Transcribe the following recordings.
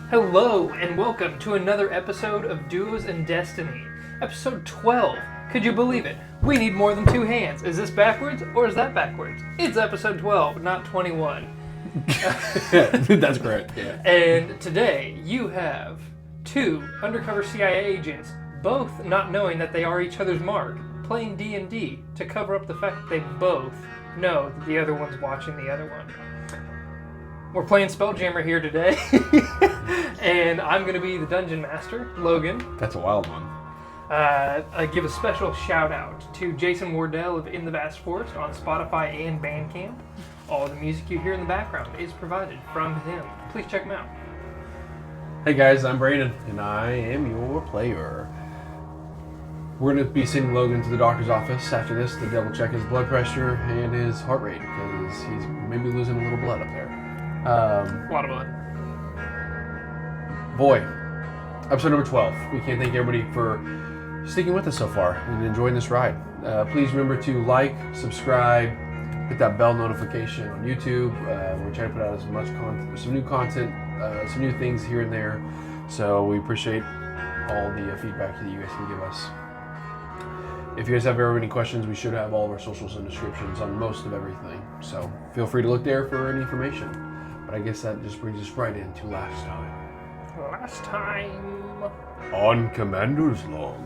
Hello, and welcome to another episode of Duos and Destiny. Episode 12. Could you believe it? We need more than two hands. Is this backwards, or is that backwards? It's episode 12, not 21. That's correct, yeah. And today, you have two undercover CIA agents, both not knowing that they are each other's mark, playing D&D to cover up the fact that they both know that the other one's watching the other one. We're playing Spelljammer here today, and I'm going to be the Dungeon Master, Logan. That's a wild one. I give a special shout out to Jason Wardell of In the Vast Forest on Spotify and Bandcamp. All the music you hear in the background is provided from him. Please check him out. Hey guys, I'm Brandon, and I am your player. We're going to be sending Logan to the doctor's office after this to double check his blood pressure and his heart rate, because he's maybe losing a little blood up there. A lot of blood. Boy, episode number 12. We can't thank everybody for sticking with us so far and enjoying this ride. Please remember to like, subscribe, hit that bell notification on YouTube. We're trying to put out as much content, some new content, some new things here and there. So we appreciate all the feedback that you guys can give us. If you guys have ever any questions, we should have all of our socials and descriptions on most of everything. So feel free to look there for any information. But I guess that just brings us right into last time. Last time On Commander's Log.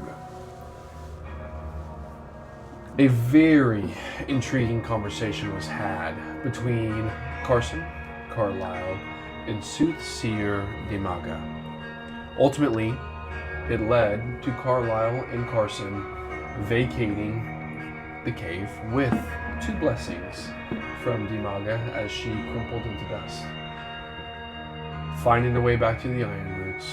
A very intriguing conversation was had between Carson, Carlisle, and Soothseer Dimaga. Ultimately, it led to Carlisle and Carson vacating the cave with two blessings from Dimaga as she crumpled into dust. Finding the way back to the Iron Roots,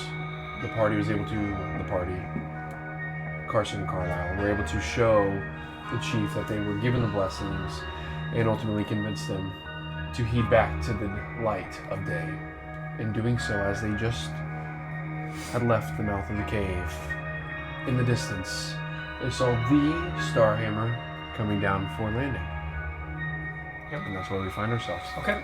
Carson and Carlisle were able to show the chief that they were given the blessings and ultimately convince them to heed back to the light of day. In doing so, as they just had left the mouth of the cave, in the distance, they saw the Starhammer coming down for landing. Yep. And that's where we find ourselves. Okay.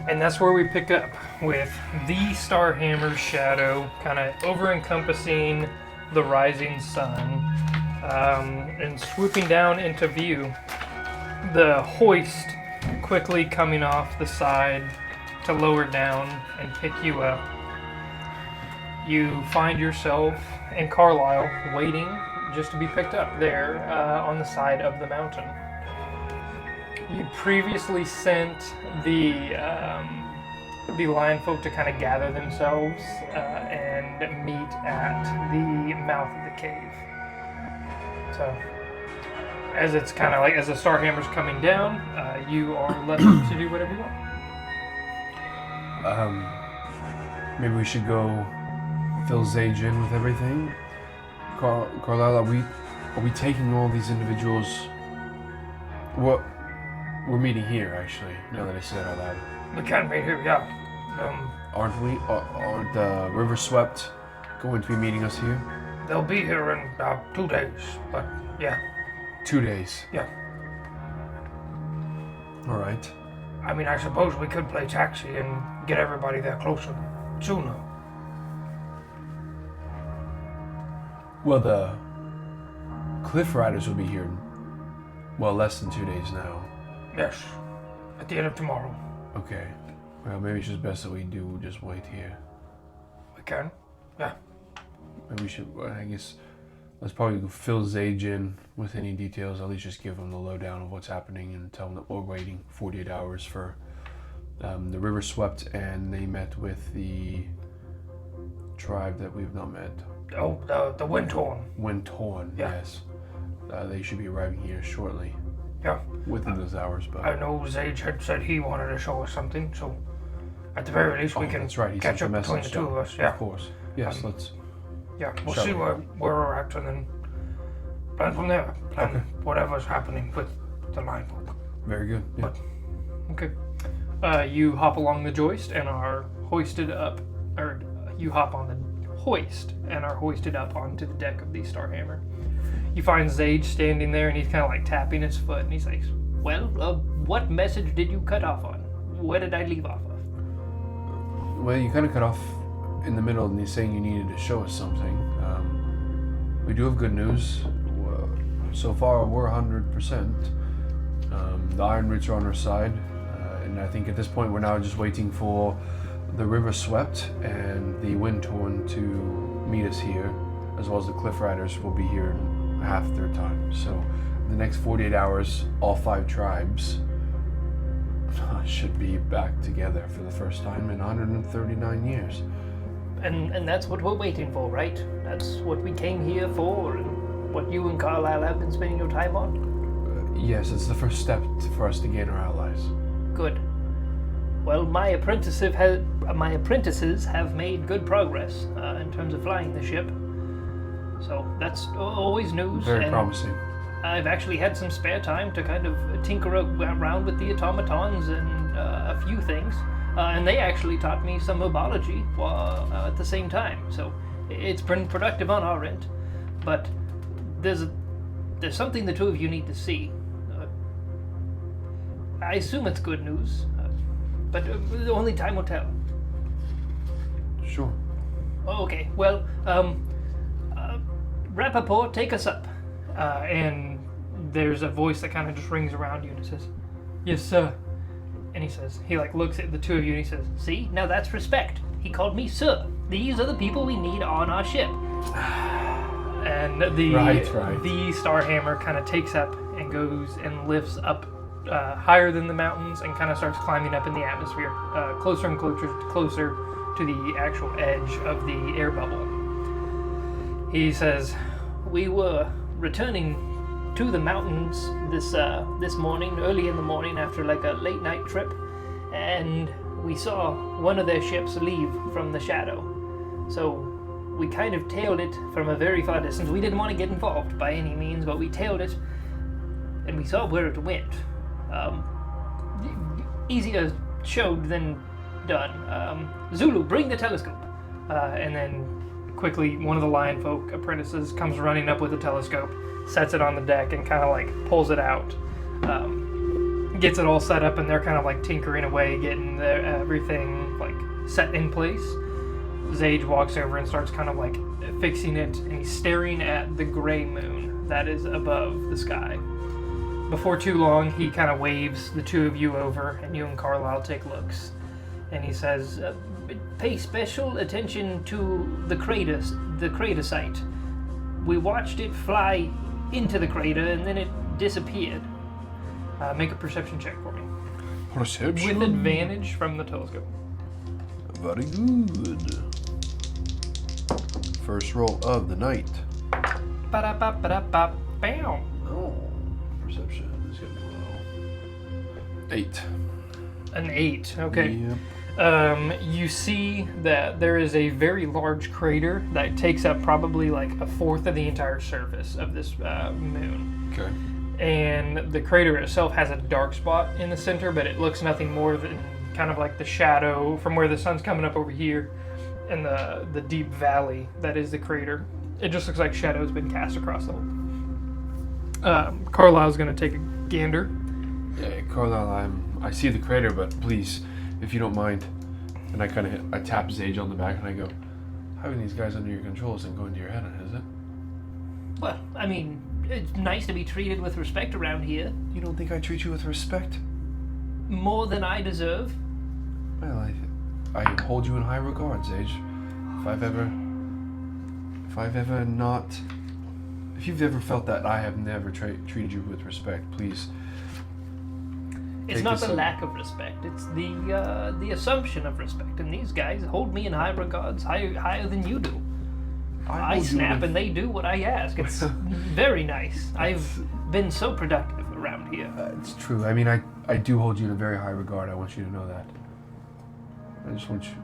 And that's where we pick up with the Starhammer's shadow kind of over-encompassing the rising sun and swooping down into view. The hoist quickly coming off the side to lower down and pick you up. You find yourself and Carlisle waiting just to be picked up there on the side of the mountain. You previously sent the lion folk to kind of gather themselves and meet at the mouth of the cave. So, as it's kind of like as the Starhammer's coming down, you are left to do whatever you want. Maybe we should go fill Zage in with everything. Carlisle, are we taking all these individuals? What? We're meeting here, actually, now that I said it out loud. We can meet here, yeah. Aren't we? Aren't the River Swept going to be meeting us here? They'll be here in 2 days, but yeah. 2 days? Yeah. All right. I mean, I suppose we could play taxi and get everybody there closer sooner. Well, the Cliff Riders will be here in, less than 2 days now. Yes, at the end of tomorrow. Okay. Well, maybe it's just best that we do just wait here. We can? Yeah. Maybe we should, I guess, let's probably fill Zage in with any details. At least just give him the lowdown of what's happening and tell him that we're waiting 48 hours for the River Swept, and they met with the tribe that we've not met. Oh, the Windtorn. Windtorn, Yeah. yes. They should be arriving here shortly. Yeah. Within those hours, but I know Zage had said he wanted to show us something, so at the very least we can that's right. He catch sent up the between the message, two of us. Yeah. Of course. Yes, let's. Yeah, we'll Shall see we? where we're at and then plan from there. Plan Okay. whatever's happening with the line folk. Very good. Yeah. Okay. You hop along the joist and are hoisted up, or you hop on the hoist and are hoisted up onto the deck of the Starhammer. You find Zage standing there and he's kind of like tapping his foot and he's like, well, what message did you cut off on? Where did I leave off of? Well, you kind of cut off in the middle and he's saying you needed to show us something. We do have good news. So far, we're 100%. The Iron Roots are on our side, and I think at this point we're now just waiting for the River Swept and the Windtorn to meet us here, as well as the Cliff Riders will be here in half their time. So in the next 48 hours, all 5 tribes should be back together for the first time in 139 years. And that's what we're waiting for, right? That's what we came here for, and what you and Carlisle have been spending your time on? Yes, it's the first step for us to gain our allies. Good. Well, my apprentices have made good progress in terms of flying the ship. So that's always news. Very promising. I've actually had some spare time to kind of tinker around with the automatons and a few things. And they actually taught me some herbology at the same time. So it's been productive on our end. But there's something the two of you need to see. I assume it's good news, but only time will tell. Sure. Okay, well, Rappaport, take us up. And there's a voice that kind of just rings around you and it says, "Yes, sir." And he looks at the two of you and he says, "See, now that's respect. He called me sir. These are the people we need on our ship." And the Starhammer kind of takes up and goes and lifts up higher than the mountains and kind of starts climbing up in the atmosphere, closer and closer to the actual edge of the air bubble. He says, "We were returning to the mountains this morning, early in the morning, after like a late night trip, and we saw one of their ships leave from the shadow. So we kind of tailed it from a very far distance. We didn't want to get involved by any means, but we tailed it, and we saw where it went. Easier showed than done. Zulu, bring the telescope." And then quickly, one of the lion folk apprentices comes running up with a telescope, sets it on the deck, and kind of like pulls it out. Gets it all set up, and they're kind of like tinkering away, getting everything like set in place. Zage walks over and starts kind of like fixing it, and he's staring at the gray moon that is above the sky. Before too long, he kind of waves the two of you over, and you and Carlisle take looks. And he says, "Pay special attention to the crater site. We watched it fly into the crater, and then it disappeared. Make a perception check for me. Perception? With advantage from the telescope." Very good. First roll of the night. Ba-da-ba-ba-da-ba-bam. Oh, perception is going to be low. 8. An 8, okay. Yep. You see that there is a very large crater that takes up probably like a fourth of the entire surface of this moon. Okay. And the crater itself has a dark spot in the center, but it looks nothing more than kind of like the shadow from where the sun's coming up over here and the deep valley that is the crater. It just looks like shadow's been cast across the whole. Carlisle's going to take a gander. Yeah, Carlisle, I see the crater, but please, if you don't mind, and I tap Zage on the back and I go, "Having these guys under your control isn't going to your head, is it?" Well, I mean, it's nice to be treated with respect around here. You don't think I treat you with respect? More than I deserve. Well, I hold you in high regard, Zage. If you've ever felt that I have never treated you with respect, please. It's not the lack of respect, it's the assumption of respect. And these guys hold me in high regards, higher than you do. I snap and they do what I ask. It's very nice. I've been so productive around here. It's true. I mean, I do hold you in a very high regard. I want you to know that. I just want you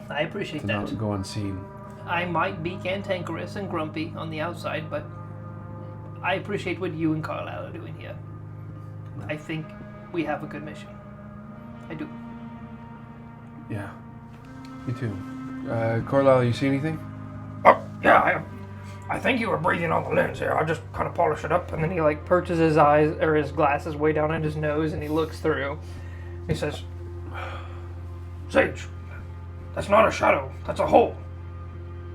I appreciate to that. not go unseen. I might be cantankerous and grumpy on the outside, but I appreciate what you and Carlisle are doing here. I think we have a good mission. I do. Yeah. Me too. Carlisle, you see anything? Oh, yeah, I think you were breathing on the lens here. I just kind of polish it up, and then he like perches his eyes or his glasses way down at his nose, and he looks through. He says, "Sage, That's not a shadow. That's a hole.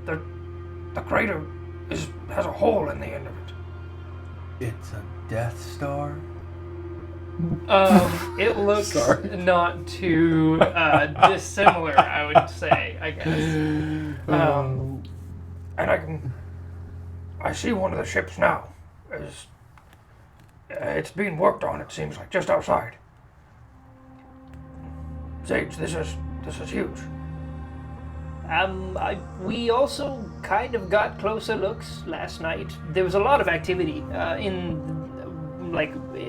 The crater has a hole in the end of it. It's a Death Star? It looks Sorry. not too dissimilar, I would say, I guess. And I see one of the ships now. It's being worked on, it seems like, just outside. Sage, this is huge. We also kind of got closer looks last night. There was a lot of activity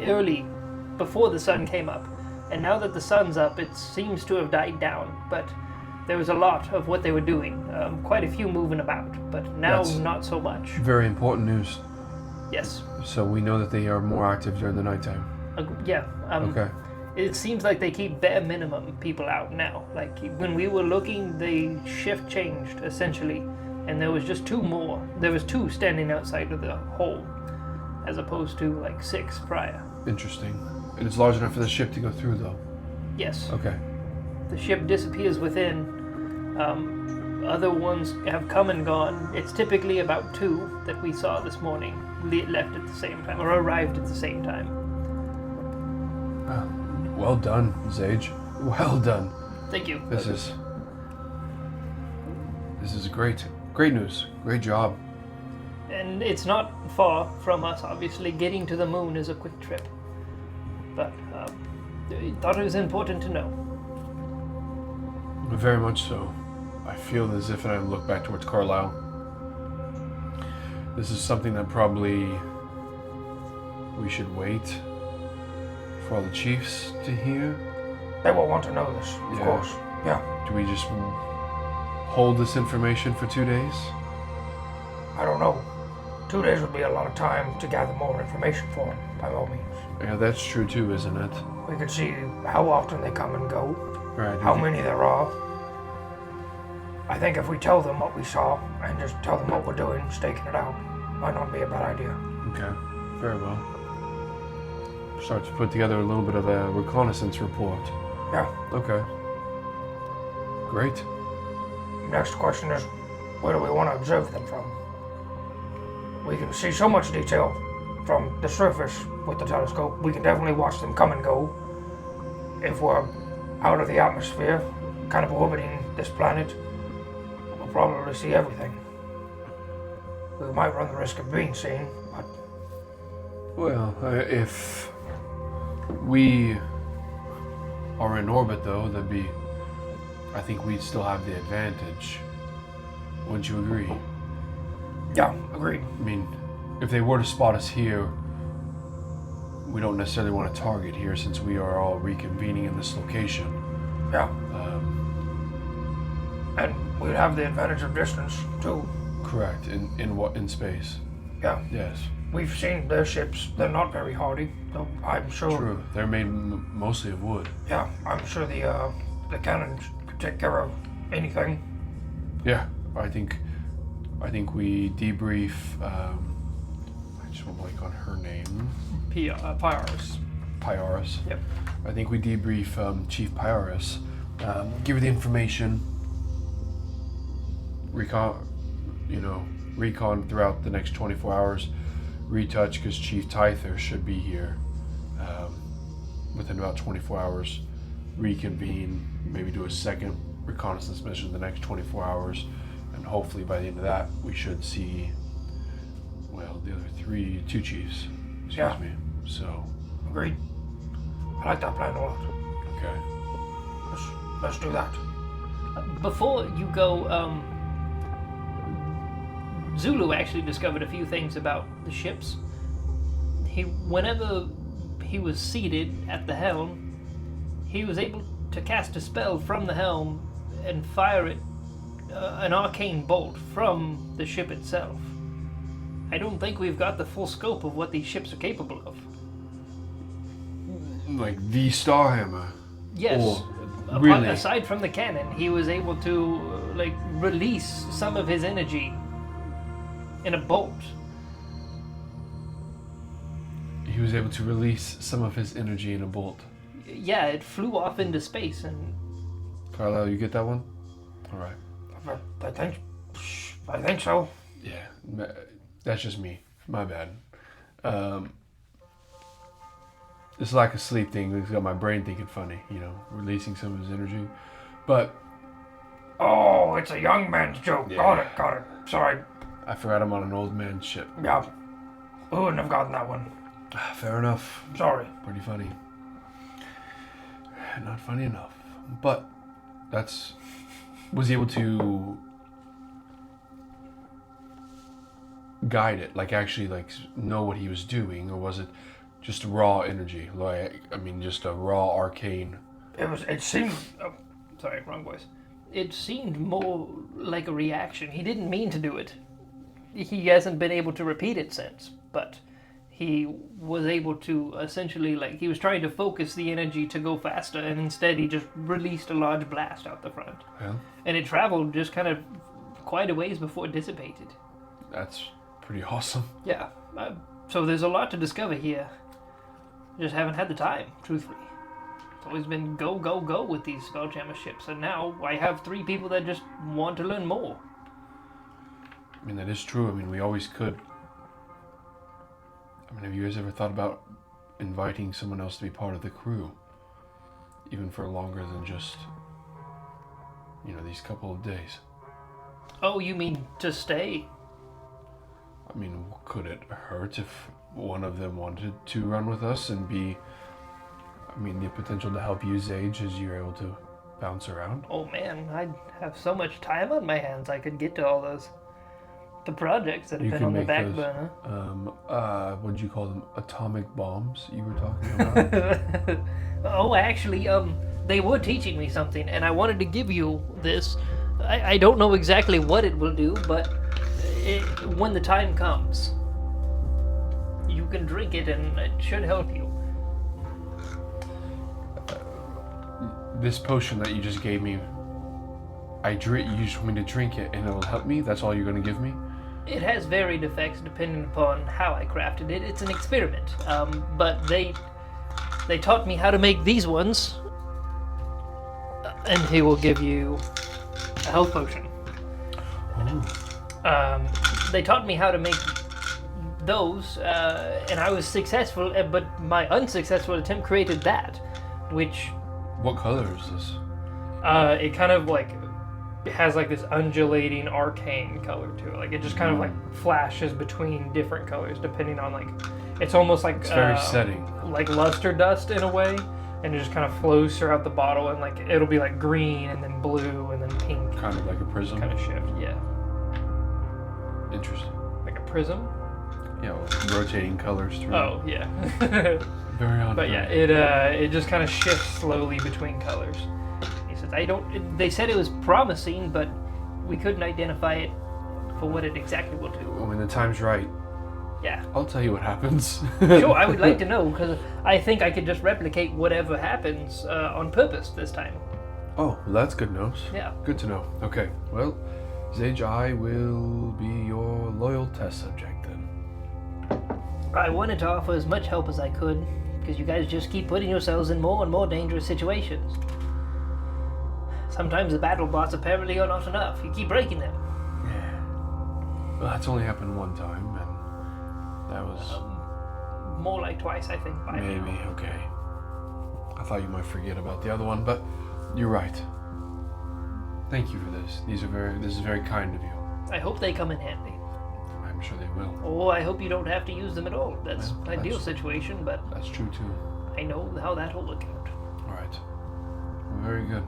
early before the sun came up. And now that the sun's up, it seems to have died down. But there was a lot of what they were doing. Quite a few moving about. But now, not so much. Very important news. Yes. So we know that they are more active during the nighttime. Yeah. Okay. It seems like they keep bare minimum people out now. Like when we were looking, the shift changed essentially, and there was just 2 more. There was 2 standing outside of the hole, as opposed to like 6 prior. Interesting. And it's large enough for the ship to go through, though. Yes. Okay. The ship disappears within. Other ones have come and gone. It's typically about 2 that we saw this morning left at the same time, or arrived at the same time. Well done, Sage. Well done. Thank you. This is great. Great news. Great job. And it's not far from us, obviously. Getting to the moon is a quick trip. But I thought it was important to know. Very much so. I feel as if, and I look back towards Carlisle, this is something that probably we should wait for all the chiefs to hear. They will want to know this, of course. Yeah. Do we just hold this information for 2 days? I don't know. 2 days would be a lot of time to gather more information for them, by all means. Yeah, that's true too, isn't it? We could see how often they come and go, Right. how many there are. I think if we tell them what we saw and just tell them what we're doing, staking it out, might not be a bad idea. Okay. Very well. Start to put together a little bit of a reconnaissance report. Yeah. Okay. Great. Next question is, where do we want to observe them from? We can see so much detail from the surface with the telescope. We can definitely watch them come and go. If we're out of the atmosphere, kind of orbiting this planet, we'll probably see everything. We might run the risk of being seen, but... Well, if we are in orbit, though, that'd be... I think we'd still have the advantage. Wouldn't you agree? Yeah, agreed. I mean, if they were to spot us here, we don't necessarily want to target here since we are all reconvening in this location. Yeah. And we'd have the advantage of distance, too. Correct. In space. Yeah. Yes. We've seen their ships. They're not very hardy, though I'm sure... True. They're made mostly of wood. Yeah, I'm sure the cannons could take care of anything. Yeah, I think we debrief. I just went blank on her name. Pyros. Pyros. Yep. I think we debrief Chief Pyros. Give her the information. Recon throughout the next 24 hours. Retouch because Chief Tyther should be here within about 24 hours. Reconvene. Maybe do a second reconnaissance mission the next 24 hours. And hopefully by the end of that, we should see, well, the other 2 chiefs. Excuse me. So. Agreed. I like that plan a lot. Okay. Let's do that. Before you go, Zulu actually discovered a few things about the ships. Whenever he was seated at the helm, he was able to cast a spell from the helm and fire it, an arcane bolt from the ship itself. I don't think we've got the full scope of what these ships are capable of. Like the Starhammer. Yes. Really? Aside from the cannon, he was able to release some of his energy in a bolt. He was able to release some of his energy in a bolt. Yeah, it flew off into space and... Carlisle, you get that one? All right. I think so. Yeah, that's just me. My bad. It's like a sleep thing. It's got my brain thinking funny, releasing some of his energy. But Oh, it's a young man's joke. Yeah. Got it. Sorry. I forgot I'm on an old man ship. Yeah. Who wouldn't have gotten that one? Fair enough. Sorry. Pretty funny. Not funny enough. But was he able to guide it, actually know what he was doing, or was it just raw energy? Just a raw arcane. It seemed. Oh, Sorry, wrong voice. It seemed more like a reaction. He didn't mean to do it. He hasn't been able to repeat it since, but he was able to essentially, he was trying to focus the energy to go faster, and instead he just released a large blast out the front. Yeah. And it traveled just kind of quite a ways before it dissipated. That's pretty awesome. Yeah. So there's a lot to discover here. Just haven't had the time, truthfully. It's always been go, go, go with these Spelljammer ships, and now I have 3 people that just want to learn more. That is true. We always could. Have you guys ever thought about inviting someone else to be part of the crew? Even for longer than just, these couple of days. Oh, you mean to stay? Could it hurt if one of them wanted to run with us and be, the potential to help you, Zage, as you're able to bounce around? Oh man, I'd have so much time on my hands I could get to all the projects that have been on the back burner. What'd you call them? Atomic bombs you were talking about? Oh, actually, they were teaching me something, and I wanted to give you this. I don't know exactly what it will do, but when the time comes, you can drink it, and it should help you. This potion that you just gave me, you just want me to drink it and it'll help me? That's all you're going to give me? It has varied effects depending upon how I crafted it. It's an experiment, but they taught me how to make these ones, and he will give you a health potion. They taught me how to make those, and I was successful, but my unsuccessful attempt created that, which... What color is this? It kind of it has this undulating arcane color to it. It just kind of flashes between different colors depending on it's almost like it's very setting. Like luster dust in a way, and it just kind of flows throughout the bottle, and it'll be green and then blue and then pink. Kind of like a prism. Kind of shift, yeah. Interesting. Like a prism. Yeah, rotating colors through. Oh yeah. Very odd. But yeah, it just kind of shifts slowly between colors. He says, they said it was promising, but we couldn't identify it for what it exactly will do. When the time's right, Yeah. I'll tell you what happens. Sure, I would like to know, because I think I could just replicate whatever happens on purpose this time. Oh, well, that's good news. Yeah. Good to know. Okay, well, Zage, I will be your loyal test subject then. I wanted to offer as much help as I could, because you guys just keep putting yourselves in more and more dangerous situations. Sometimes the battle bots apparently are not enough. You keep breaking them. Yeah. Well, that's only happened one time, and that was... More like twice, I think. By maybe, now. okay. I thought you might forget about the other one, but you're right. Thank you for this. This is very kind of you. I hope they come in handy. I'm sure they will. Oh, I hope you don't have to use them at all. That's Well, an ideal situation, but That's true, too. I know how that'll look out. All right. Well, very good.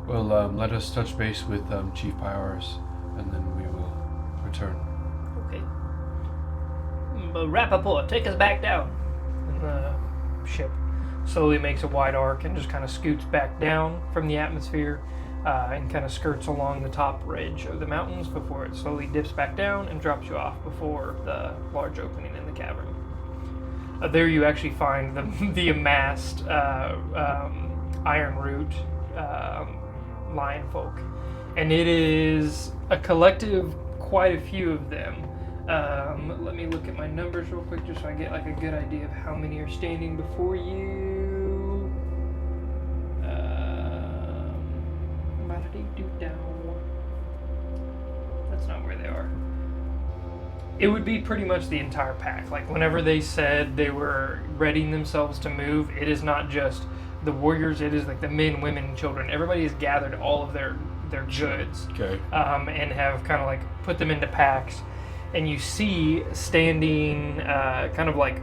Well, let us touch base with Chief Pyars, and then we will return. Okay. Rappaport, take us back down. And the ship slowly makes a wide arc and just kind of scoots back down from the atmosphere and kind of skirts along the top ridge of the mountains before it slowly dips back down and drops you off before the large opening in the cavern. There you actually find the amassed Iron Root lion folk, and it is a collective, quite a few of them. Let me look at my numbers real quick just so I get a good idea of how many are standing before you. About That's not where they are. It would be pretty much the entire pack. Like, whenever they said they were readying themselves to move, it is not just the warriors, it is like the men, women, and children. Everybody has gathered all of their goods. Okay. And have kind of like put them into packs. And you see standing kind of like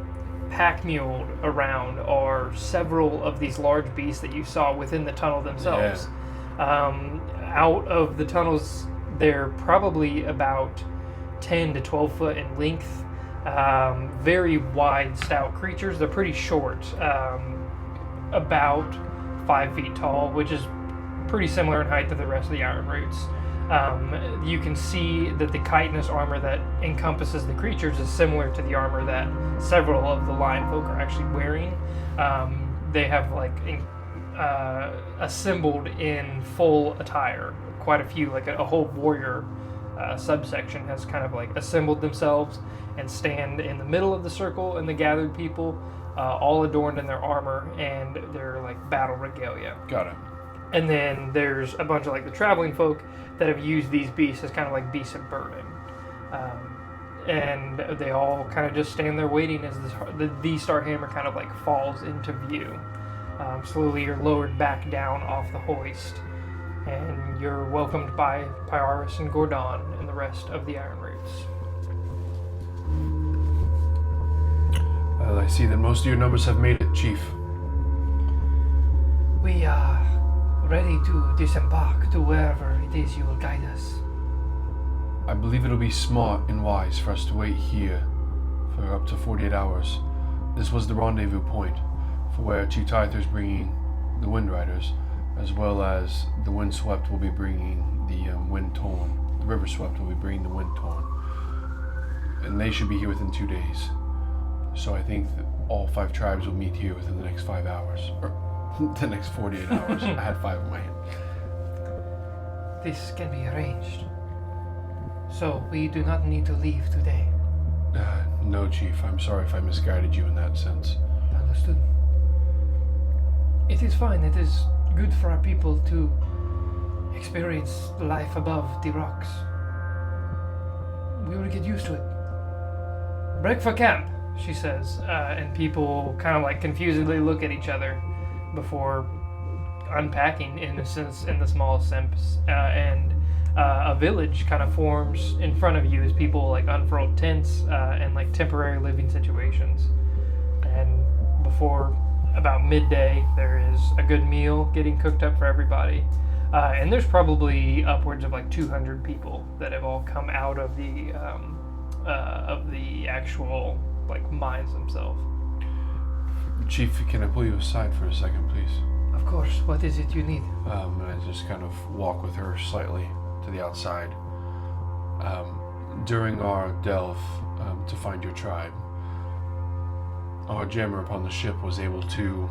pack-muled around are several of these large beasts that you saw within the tunnel themselves. Out of the tunnels, they're probably about 10 to 12 foot in length. Very wide, stout creatures. They're pretty short, about 5 feet tall, which is pretty similar in height to the rest of the Iron Roots. You can see that the chitinous armor that encompasses the creatures is similar to the armor that several of the lion folk are actually wearing. They have assembled in full attire. Quite a few, like a whole warrior subsection has kind of like assembled themselves and stand in the middle of the circle and the gathered people, all adorned in their armor and their like battle regalia. Got it. And then there's a bunch of like the traveling folk that have used these beasts as kind of like beasts of burden. And they all kind of just stand there waiting as the Star Hammer kind of like falls into view. Slowly you're lowered back down off the hoist, and you're welcomed by Pyarus and Gordon and the rest of the Iron Roots. Well, I see that most of your numbers have made it, Chief. We are ready to disembark to wherever it is you will guide us. I believe it'll be smart and wise for us to wait here for up to 48 hours. This was the rendezvous point for where Chief Tyther's bringing the Wind Riders, as well as the Windswept will be bringing the Wind Torn. The Riverswept will be bringing the Wind Torn. And they should be here within 2 days. So I think that all 5 tribes will meet here within the next 5 hours. Or the next 48 hours. I had 5 in my hand. This can be arranged. So we do not need to leave today. No, Chief. I'm sorry if I misguided you in that sense. Understood. It is fine. It is good for our people to experience life above the rocks. We will get used to it. Break for camp, she says, and people kind of like confusedly look at each other before unpacking in the smallest sense, and a village kind of forms in front of you as people like unfurl tents and like temporary living situations. And before about midday, there is a good meal getting cooked up for everybody. And there's probably upwards of like 200 people that have all come out of the actual like mines themselves. Chief, can I pull you aside for a second, please? Of course. What is it you need? And I just kind of walk with her slightly to the outside. During our delve to find your tribe, our jammer upon the ship was able to,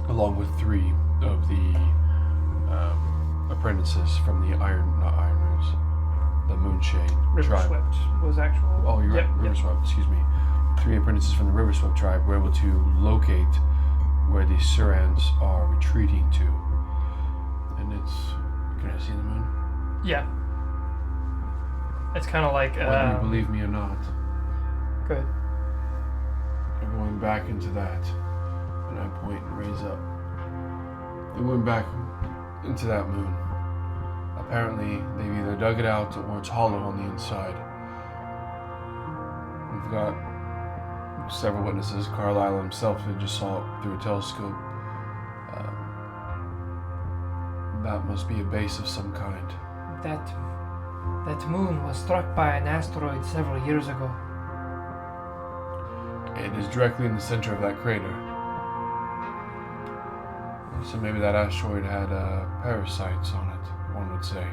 along with 3 of the apprentices from the the Moonshade tribe. Riverswept was actual. Oh, you're right. Riverswept, excuse me. 3 apprentices from the Riverswept tribe were able to locate where the Surans are retreating to. And it's... Can I see the moon? Yeah. It's kind of like... Whether you believe me or not. Good. They're going back into that. And I point and raise up. They went back into that moon. Apparently, they've either dug it out or it's hollow on the inside. We've got several witnesses. Carlisle himself who just saw it through a telescope. That must be a base of some kind. That moon was struck by an asteroid several years ago. It is directly in the center of that crater. So maybe that asteroid had parasites on it, one would say.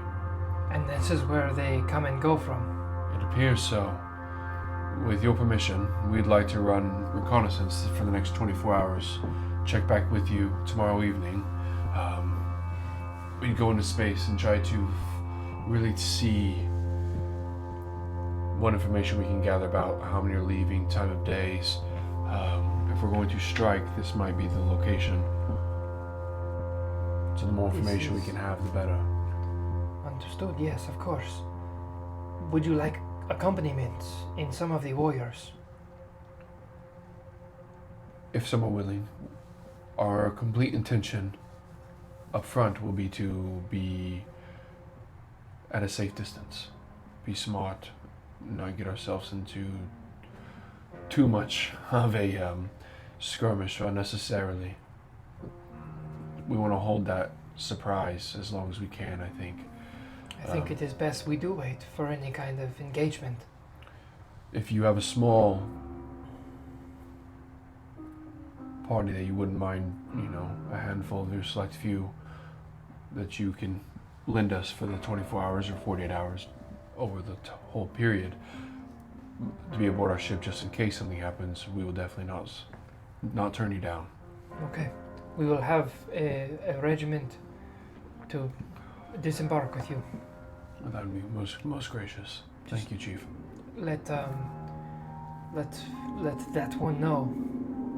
And this is where they come and go from. It appears so. With your permission, we'd like to run reconnaissance for the next 24 hours. Check back with you tomorrow evening. We'd go into space and try to really see what information we can gather about how many are leaving, time of days. If we're going to strike, this might be the location. So the more information we can have, the better. Understood, yes, of course. Would you like accompaniment in some of the warriors? If someone willing, our complete intention up front will be to be at a safe distance, be smart, not get ourselves into too much of a skirmish unnecessarily. We want to hold that surprise as long as we can, I think. I think it is best we do wait for any kind of engagement. If you have a small party that you wouldn't mind, a handful of your select few that you can lend us for the 24 hours or 48 hours over the whole period to be aboard our ship just in case something happens, we will definitely not turn you down. Okay. We will have a regiment to disembark with you. That would be most gracious. Thank you, Chief. Let that one know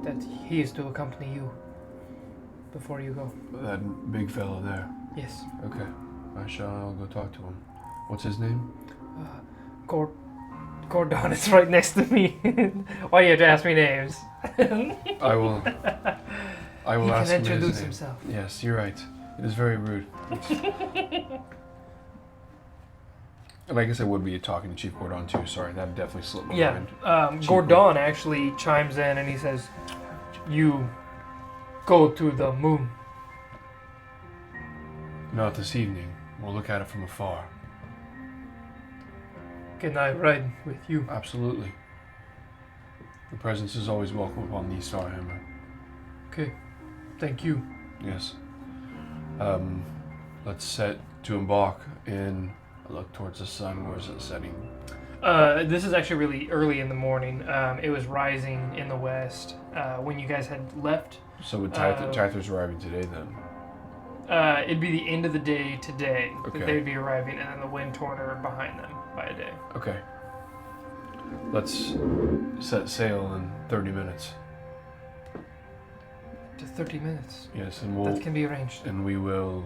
that he is to accompany you before you go. That big fellow there. Yes. Okay. I shall go talk to him. What's his name? Gordon is right next to me. Why you have to ask me names? I will He ask can him his introduce name. himself. Yes, you're right. It is very rude. And I guess I would be talking to Chief Gordon too. Sorry, that definitely slipped my mind. Chief Gordon actually chimes in and he says, "You go to the moon." Not this evening. We'll look at it from afar. Can I ride with you? Absolutely. Your presence is always welcome upon the Starhammer. Okay. Thank you. Yes. Let's set to embark and look towards the sun. Where is it setting? This is actually really early in the morning. It was rising in the west when you guys had left. So would Tyther's arriving today then? It'd be the end of the day today Okay. that they'd be arriving, and then the Windtorner behind them by a day. Okay. Let's set sail in 30 minutes. To 30 minutes. Yes, and That can be arranged. and we want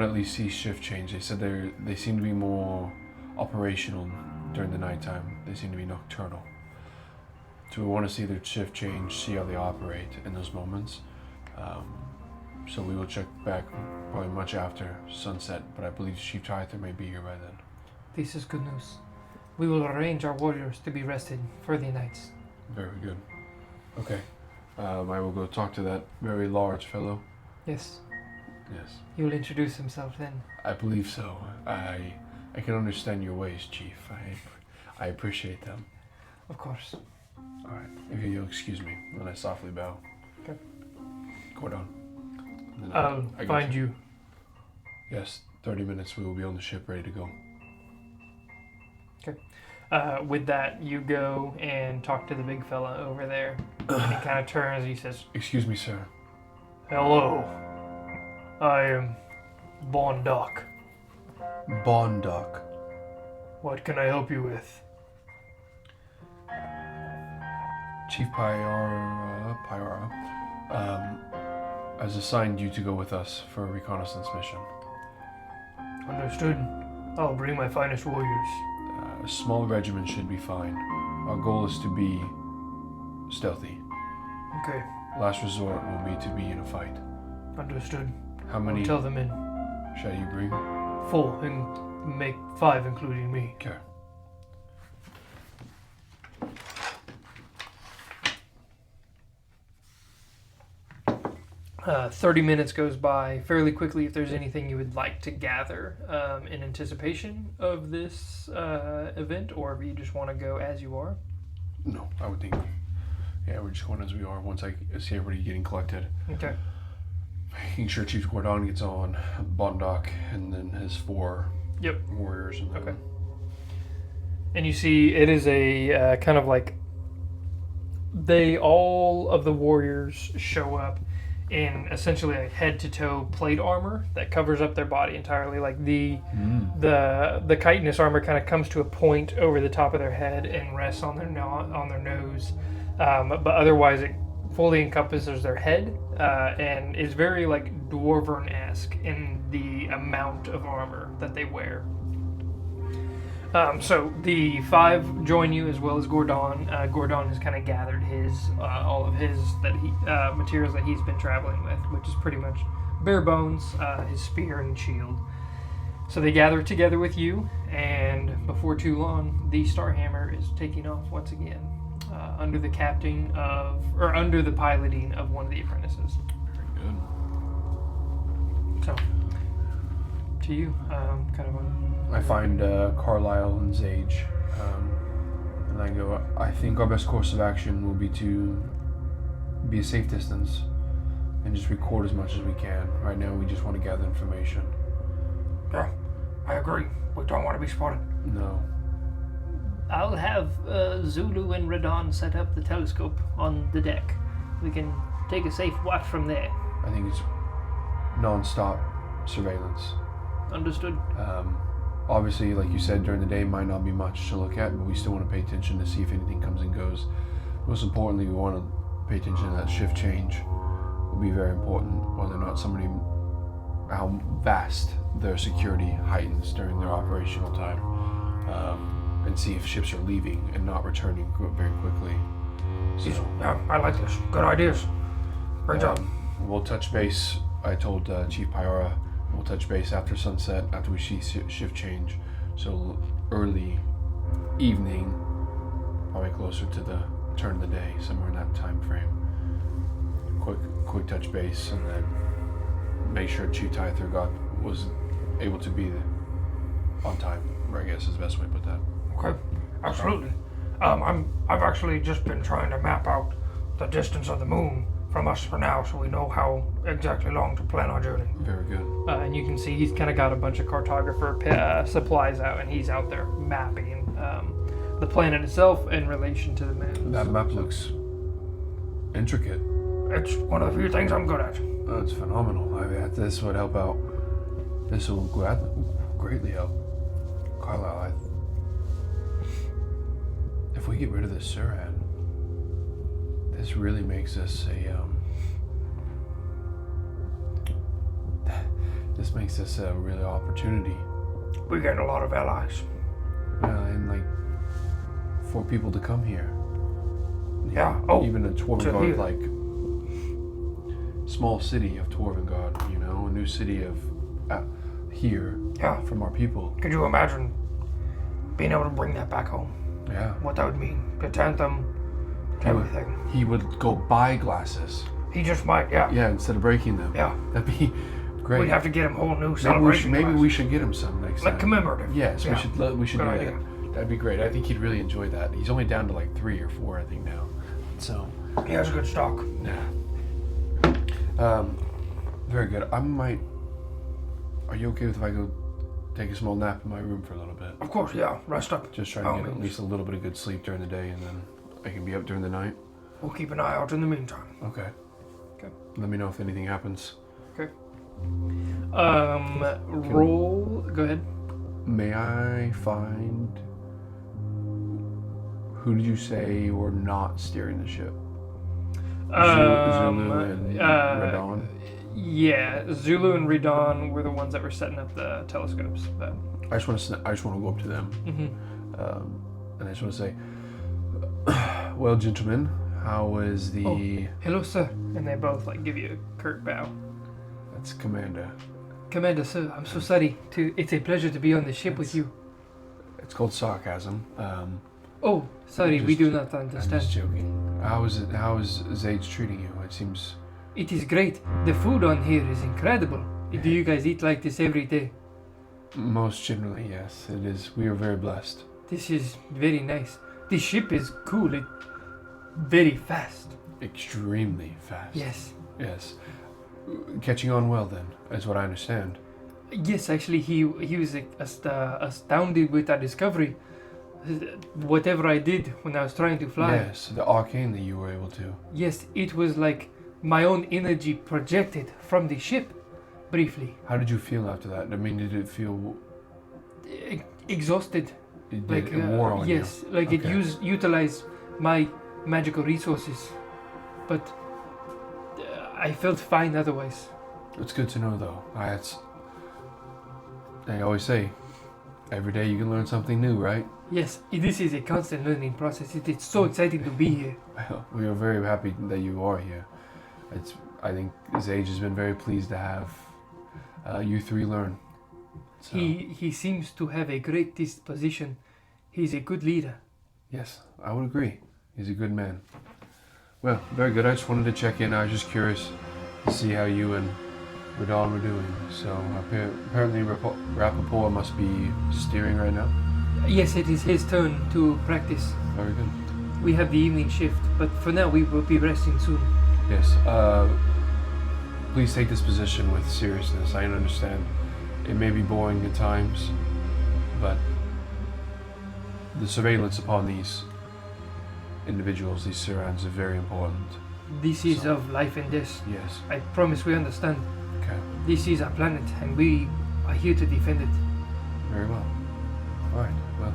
to at least see shift change. They said they seem to be more operational during the nighttime. They seem to be nocturnal. So we want to see their shift change, see how they operate in those moments. So we will check back probably much after sunset, but I believe Chief Tyther may be here by then. This is good news. We will arrange our warriors to be rested for the nights. Very good. Okay. I will go talk to that very large fellow. Yes. Yes. He will introduce himself then. I believe so. I can understand your ways, Chief. I appreciate them. Of course. All right. If you'll excuse me, then I softly bow. Okay. Gordon. I'll find you. Yes. 30 minutes. We will be on the ship, ready to go. With that, you go and talk to the big fella over there. And he kind of turns. He says, Excuse me, sir. "Hello. I am Bondoc. Bondoc. What can I help you with?" Chief Pyara has assigned you to go with us for a reconnaissance mission. Understood. I'll bring my finest warriors. A small regiment should be fine. Our goal is to be stealthy. Okay. Last resort will be to be in a fight. Understood. How many I'll tell them in shall you bring? 4 and make 5 including me. Okay. 30 minutes goes by fairly quickly. If there's anything you would like to gather in anticipation of this event, or if you just want to go as you are. No, I would think. Yeah, we're just going as we are. Once I see everybody getting collected, Okay. making sure Chief Gordon gets on, Bondoc, and then his 4 Yep. warriors. And Okay. And you see it is a kind of like all of the warriors show up in essentially a head-to-toe plate armor that covers up their body entirely. Like the chitinous armor kind of comes to a point over the top of their head and rests on their nose, but otherwise fully encompasses their head and is very like dwarven-esque in the amount of armor that they wear. So the 5 join you as well as Gordon. Gordon has kind of gathered all of his materials that he's been traveling with, which is pretty much bare bones, his spear and shield. So they gather together with you, and before too long, the Starhammer is taking off once again, under the under the piloting of one of the apprentices. Very good. So, to you, kind of I find Carlisle and Zage, and I go, I think our best course of action will be to be a safe distance and just record as much as we can. Right now, we just want to gather information. Yeah, I agree. We don't want to be spotted. No. I'll have Zulu and Radon set up the telescope on the deck. We can take a safe watch from there. I think it's non-stop surveillance. Understood? Obviously, like you said, during the day might not be much to look at, but we still want to pay attention to see if anything comes and goes. Most importantly, we want to pay attention to that shift change. Will be very important, whether or not how vast their security heightens during their operational time, and see if ships are leaving and not returning very quickly. So, Yeah, I like this. Good ideas. Great job. We'll touch base. I told Chief Pyora we'll touch base after sunset, after we see shift change. So early evening, probably closer to the turn of the day, somewhere in that time frame. Quick touch base, and then make sure Chief Tyther was able to be on time, I guess is the best way to put that. Okay, absolutely. I've actually just been trying to map out the distance of the moon from us for now, so we know how exactly long to plan our journey. Very good. and you can see he's kind of got a bunch of cartographer supplies out, and he's out there mapping the planet itself in relation to the moon. That map looks intricate. It's one of the few things I'm good at. That's phenomenal. I mean, this would help out. This will greatly help Carlisle. If we get rid of this Suran, this really makes us a real opportunity. We get a lot of allies. And like for people to come here. Yeah. Oh, even a to Torvengard here. like small city of Torvengard, a new city of here. Yeah. From our people. Could you imagine being able to bring that back home? Yeah. What that would mean to Tantham, to everything. He would go buy glasses. He just might, yeah. Yeah, instead of breaking them. Yeah. That'd be great. We'd have to get him whole new maybe celebration. we should get him some next time. Like commemorative. Yes, Yeah. we should Good do idea. that. That'd be great. I think he'd really enjoy that. He's only down to like 3 or 4, I think now. So. He has a good stock. Yeah. Very good. Are you okay if I go take a small nap in my room for a little bit? Of course, yeah. Rest up. Just try to get at least a little bit of good sleep during the day, and then I can be up during the night. We'll keep an eye out in the meantime. Okay. Okay. Let me know if anything happens. Okay. Roll. Go ahead. May I find... Who did you say were not steering the ship? Zulu and Radon? Yeah, Zulu and Radon were the ones that were setting up the telescopes. But. I just want to go up to them. Mm-hmm. And I just want to say, well, gentlemen, how is the... Oh, hello, sir. And they both give you a curt bow. That's Commander. Commander, sir, I'm so sorry. It's a pleasure to be on the ship with you. It's called sarcasm. Oh, sorry, we do not I'm understand. just joking. How is Zage treating you? It seems... It is great. The food on here is incredible. Do you guys eat like this every day? Most generally, yes. It is. We are very blessed. This is very nice. The ship is cool. It's very fast. Extremely fast. Yes. Yes. Catching on well, then, is what I understand. Yes, actually, he was astounded with our discovery. Whatever I did when I was trying to fly. Yes, the arcane that you were able to. Yes, it was like my own energy projected from the ship, briefly. How did you feel after that? I mean, did it feel... Exhausted. It wore on yes, you? it utilized my magical resources. But I felt fine otherwise. It's good to know, though. I always say, every day you can learn something new, right? Yes, this is a constant learning process. It's so exciting to be here. Well, we are very happy that you are here. I think Sage has been very pleased to have you three learn. So, He seems to have a great disposition. He's a good leader. yes, I would agree. He's a good man. Well, very good. I just wanted to check in. I was just curious to see how you and Radon were doing. So apparently Rappaport must be steering right now. Yes, it is his turn to practice. Very good. We have the evening shift, but for now we will be resting soon. Yes. Please take this position with seriousness. I understand it may be boring at times, but the surveillance upon these individuals, these Surans, are very important. This is of life and death. Yes. I promise we understand. Okay. This is our planet, and we are here to defend it. Very well. All right. Well,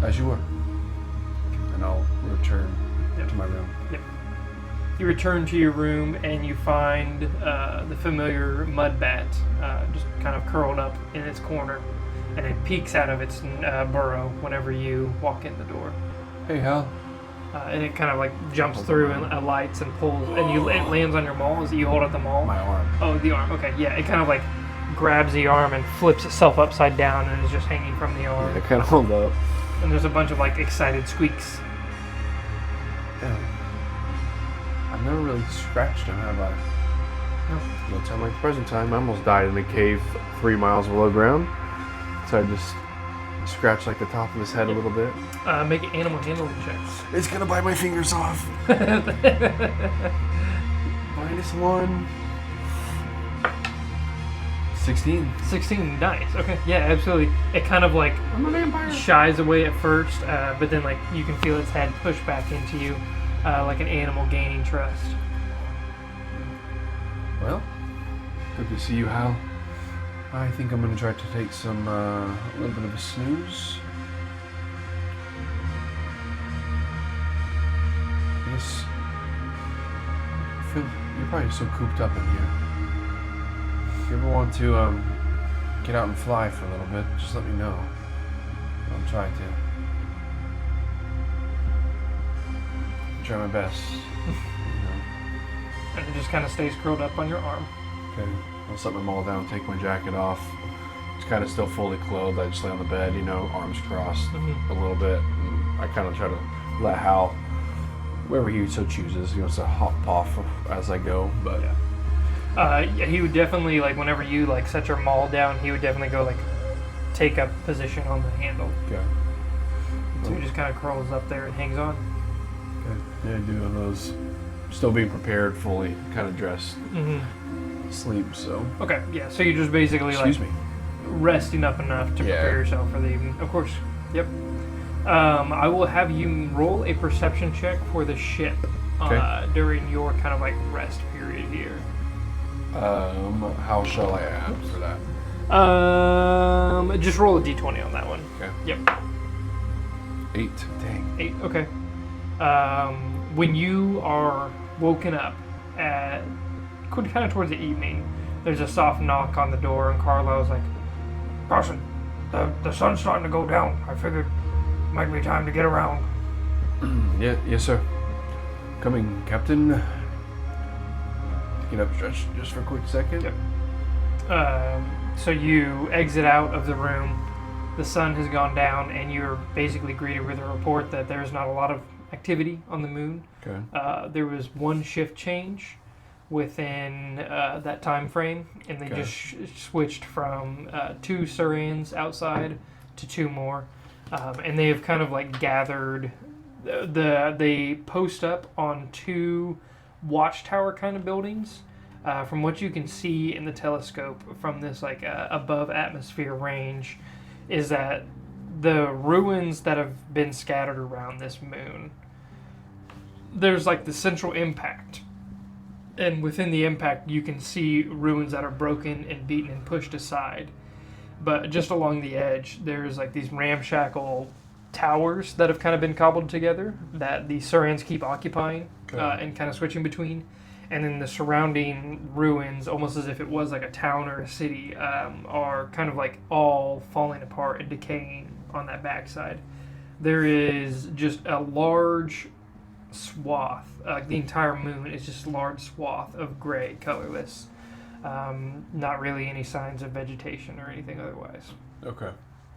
as you were. And I'll return to my room. You return to your room and you find the familiar mud bat just kind of curled up in its corner, and it peeks out of its burrow whenever you walk in the door. Hey, Hal. And it kind of like jumps through and alights and pulls, and it lands on your maul. As you hold up the maul. My arm. Oh, the arm. Okay, yeah. It kind of like grabs the arm and flips itself upside down and is just hanging from the arm. I kind of hold up. And there's a bunch of like excited squeaks. Yeah. I've never really scratched him, have I? No. No time like the present time. I almost died in a cave 3 miles below ground. So I just scratched like the top of his head a little bit. Make animal handling checks. It's gonna bite my fingers off. -1. 16. 16, nice. Okay, yeah, absolutely. It kind of like I'm a vampire. shies away at first, but then like you can feel its head push back into you, like an animal gaining trust. Well, good to see you, Hal. I think I'm gonna try to take some, a little bit of a snooze. Yes. Phil, you're probably so cooped up in here. If you ever want to, get out and fly for a little bit, just let me know. I'll try to. Try my best. And it just kind of stays curled up on your arm. Okay. I'll set my maul down, take my jacket off. It's kind of still fully clothed. I just lay on the bed, arms crossed a little bit. And I kind of try to let Hal, wherever he so chooses, to hop off as I go. But yeah, he would definitely, like, whenever you, like, set your maul down, he would definitely go, like, take up position on the handle. Okay. So he just kind of curls up there and hangs on. Okay. Yeah, doing those. Still being prepared, fully kind of dressed. Sleep, so. Okay, yeah, so you're just basically, Excuse me. resting up enough to prepare yourself for the evening. Of course. Yep. I will have you roll a perception check for the ship during your kind of like rest period here. How shall I add for that? Just roll a d20 on that one. Okay. Yep. 8. Dang. 8. Okay. When you are woken up at kind of towards the evening, there's a soft knock on the door, and Carlo's like, Carson, the sun's starting to go down. I figured it might be time to get around. Yeah, yes, sir. Coming, Captain. Picking up stretch just for a quick second. Yep. So you exit out of the room. The sun has gone down, and you're basically greeted with a report that there's not a lot of activity on the moon. Okay. There was one shift change within that time frame, and they just switched from 2 Surans outside to 2 more, and they have kind of like gathered. They post up on 2 watchtower kind of buildings. From what you can see in the telescope from this like above atmosphere range, is that the ruins that have been scattered around this moon, there's like the central impact, and within the impact you can see ruins that are broken and beaten and pushed aside, but just along the edge there's like these ramshackle towers that have kind of been cobbled together that the Surans keep occupying and kind of switching between, and then the surrounding ruins, almost as if it was like a town or a city, are kind of like all falling apart and decaying on that backside. There is just a large swath, the entire moon is just a large swath of gray, colorless. Not really any signs of vegetation or anything otherwise. Okay.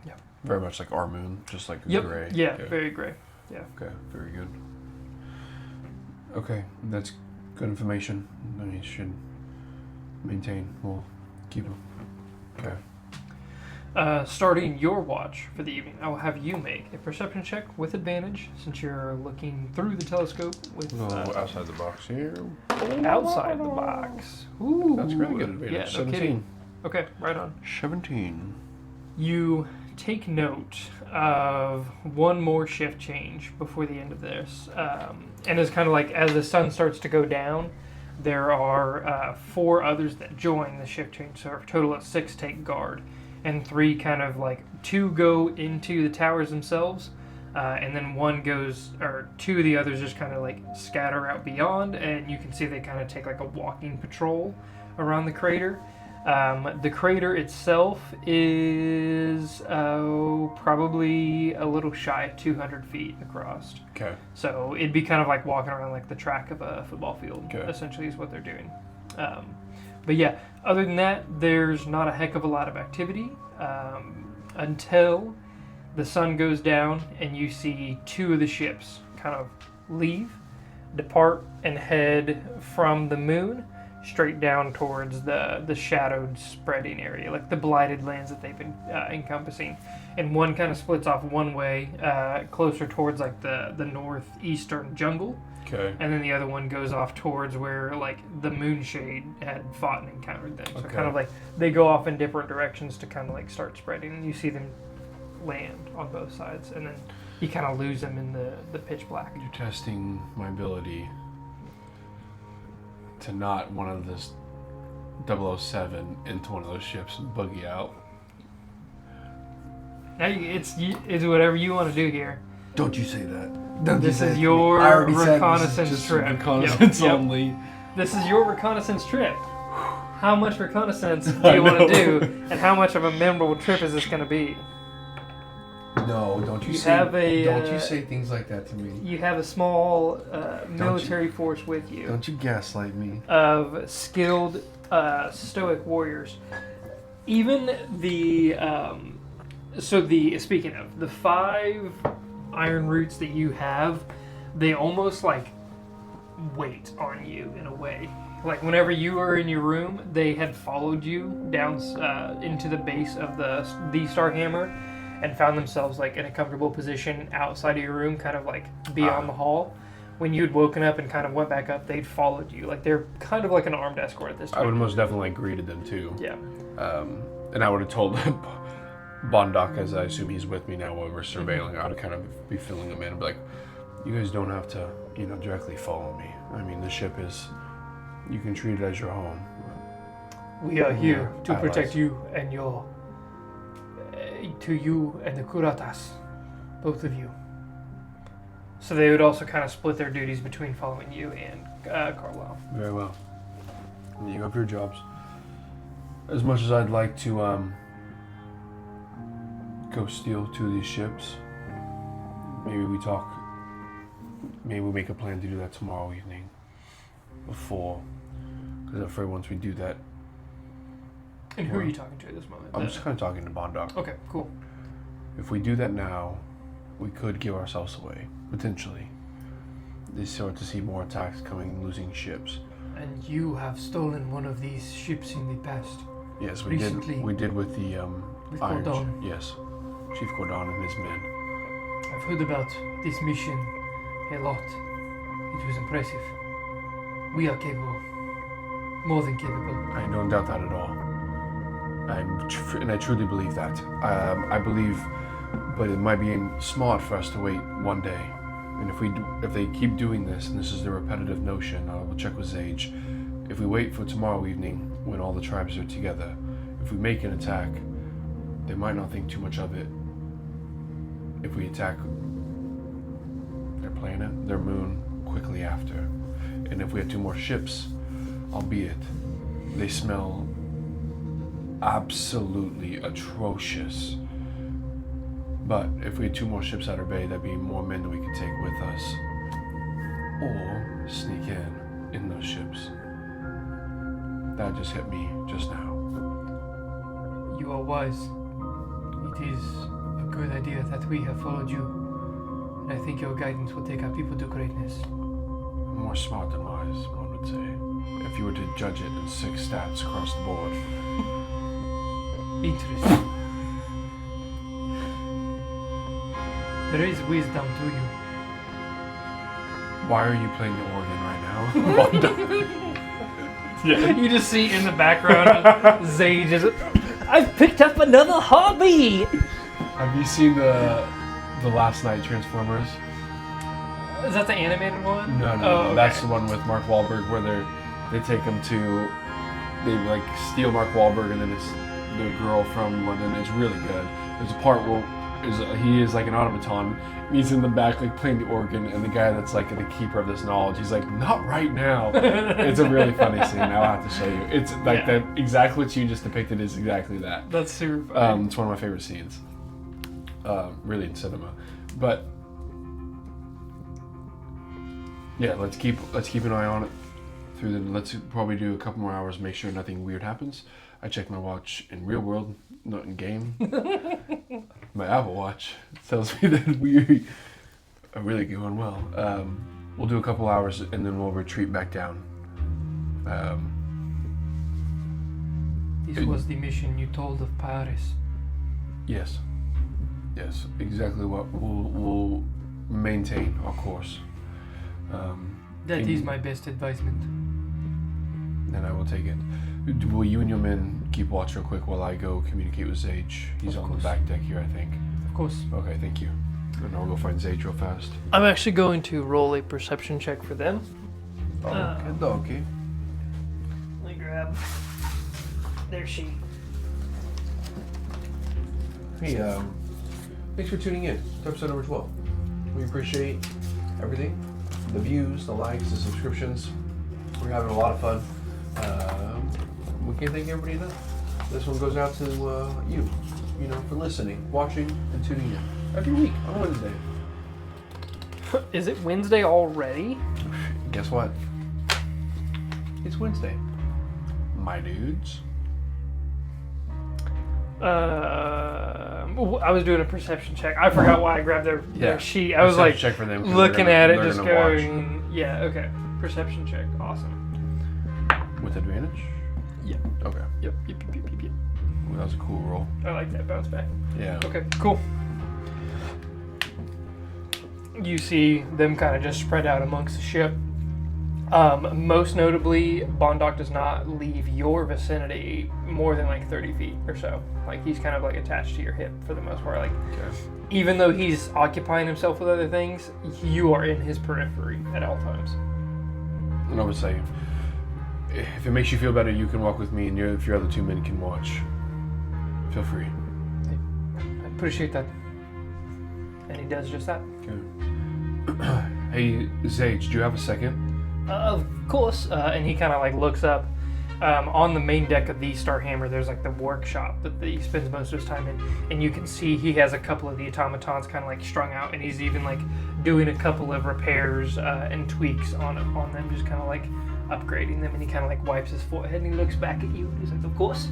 Yeah. Very much like our moon, just like Yep. gray. Yeah, very gray. Yeah. Okay, very good. Okay, that's good information. I mean, should maintain. We'll keep them. Okay. Starting your watch for the evening, I will have you make a perception check with advantage since you're looking through the telescope with Outside the box here. outside the box. Ooh, That's really good advantage. Yeah, no 17. kidding. Okay, right on. 17. You take note of one more shift change before the end of this, and it's kind of like as the sun starts to go down, there are 4 others that join the shift change, so a total of 6 take guard. And 3 kind of like 2 go into the towers themselves, and then 1 goes, or 2 of the others just kind of like scatter out beyond, and you can see they kind of take like a walking patrol around the crater. The crater itself is probably a little shy of 200 feet across. Okay. So it'd be kind of like walking around like the track of a football field, Okay. essentially is what they're doing. But yeah, other than that, there's not a heck of a lot of activity until the sun goes down and you see 2 of the ships kind of leave, depart, and head from the moon straight down towards the shadowed spreading area, like the blighted lands that they've been encompassing. And one kind of splits off one way, closer towards like the northeastern jungle. Okay. And then the other one goes off towards where like the Moonshade had fought and encountered them. So Okay. kind of like they go off in different directions to kind of like start spreading. And you see them land on both sides, and then you kind of lose them in the pitch black. You're testing my ability to not one of this 007 into one of those ships and buggy out. Hey, it's whatever you want to do here. Don't you say that. This is your reconnaissance trip. Reconnaissance Yep. only. This is your reconnaissance trip. How much reconnaissance do you want to do, and how much of a memorable trip is this going to be? No, don't you, You say. have a, don't you say things like that to me. You have a small military force with you Don't you gaslight me. of skilled stoic warriors. Even speaking of the 5 iron roots that you have, they almost like wait on you in a way. Like whenever you were in your room, they had followed you down into the base of the Star Hammer and found themselves like in a comfortable position outside of your room, kind of like beyond the hall. When you had woken up and kind of went back up, they'd followed you. Like they're kind of like an armed escort at this I would point. have most definitely greeted them too. Yeah. And I would have told Bondoc, as I assume he's with me now while we're surveilling, I would kind of be filling him in and be like, you guys don't have to, directly follow me. I mean, the ship is, you can treat it as your home. We are here to allies. protect you and the Kuratas, both of you. So they would also kind of split their duties between following you and Carlisle. Very well. You have your jobs. As much as I'd like to go steal 2 of these ships, maybe we make a plan to do that tomorrow evening before, because I'm afraid once we do that, And who are you talking to at this moment? I'm just kind of talking to Bondoc. Okay, cool. If we do that now, we could give ourselves away, potentially. They start to see more attacks coming, losing ships. And you have stolen one of these ships in the past. Yes, we Recently. did. We did with the With Iron. Cordon. Yes, Chief Cordon and his men. I've heard about this mission a lot. It was impressive. We are capable. More than capable. I don't doubt that at all. And I truly believe that. I believe, but it might be smart for us to wait one day. And if they keep doing this, and this is the repetitive notion, I will check with Zage. If we wait for tomorrow evening, when all the tribes are together, if we make an attack, they might not think too much of it. If we attack their planet, their moon, quickly after, and if we have 2 more ships, albeit they smell absolutely atrocious. But if we had 2 more ships at our bay, that'd be more men that we could take with us. Or sneak in those ships. That just hit me just now. You are wise. It is a good idea that we have followed you. And I think your guidance will take our people to greatness. More smart than wise, one would say. If you were to judge it in 6 stats across the board. Interesting. There is wisdom to you. Why are you playing the organ right now? Yeah. You just see in the background Zay just... I've picked up another hobby! Have you seen the Last Night Transformers? Is that the animated one? No, okay. That's the one with Mark Wahlberg where they take him to, they like steal Mark Wahlberg and then it's the girl from London. It's really good. There's a part where he is like an automaton. He's in the back like playing the organ, and the guy that's like the keeper of this knowledge, he's like, not right now. It's a really funny scene. I'll have to show you. It's like that exactly what you just depicted is exactly that. That's super funny. It's one of my favorite scenes. Really in cinema, but yeah, let's keep an eye on it through the. Let's probably do a couple more hours, make sure nothing weird happens. I check my watch in real world, not in game. My Apple Watch tells me that we are really going well. We'll do a couple hours and then we'll retreat back down. This was the mission you told of Paris. Yes, exactly what we'll maintain our course. That is my best advisement. Then I will take it. Will you and your men keep watch real quick while I go communicate with Zage? He's on the back deck here, I think. Of course. Okay, thank you. And I'll go find Zage real fast. I'm actually going to roll a perception check for them. Okay. Let me grab their sheet. Hey, thanks for tuning in to episode number 12. We appreciate everything. The views, the likes, the subscriptions. We're having a lot of fun. We can't thank everybody enough. This one goes out to you, for listening, watching, and tuning in every week on Wednesday. Is it Wednesday already? Guess what? It's Wednesday. My dudes. I was doing a perception check. I forgot why I grabbed their sheet. I was Perception like check for them 'cause looking at it, they're just gonna watch. going, yeah, okay. Perception check, awesome. With advantage? Yep. Okay. Yep. Well, that was a cool roll. I like that bounce back. Yeah. Okay, cool. You see them kind of just spread out amongst the ship. Most notably, Bondoc does not leave your vicinity more than like 30 feet or so. Like he's kind of like attached to your hip for the most part. Like even though he's occupying himself with other things, you are in his periphery at all times. And I would say, if it makes you feel better, you can walk with me, and if your other 2 men can watch, feel free. I appreciate that. And he does just that. Okay. Hey, Zage, do you have a second? Of course. And he kind of like looks up. On the main deck of the Starhammer, there's like the workshop that he spends most of his time in, and you can see he has a couple of the automatons kind of like strung out, and he's even like doing a couple of repairs and tweaks on them, just kind of like upgrading them. And he kind of like wipes his forehead and he looks back at you. He's like, "Of course."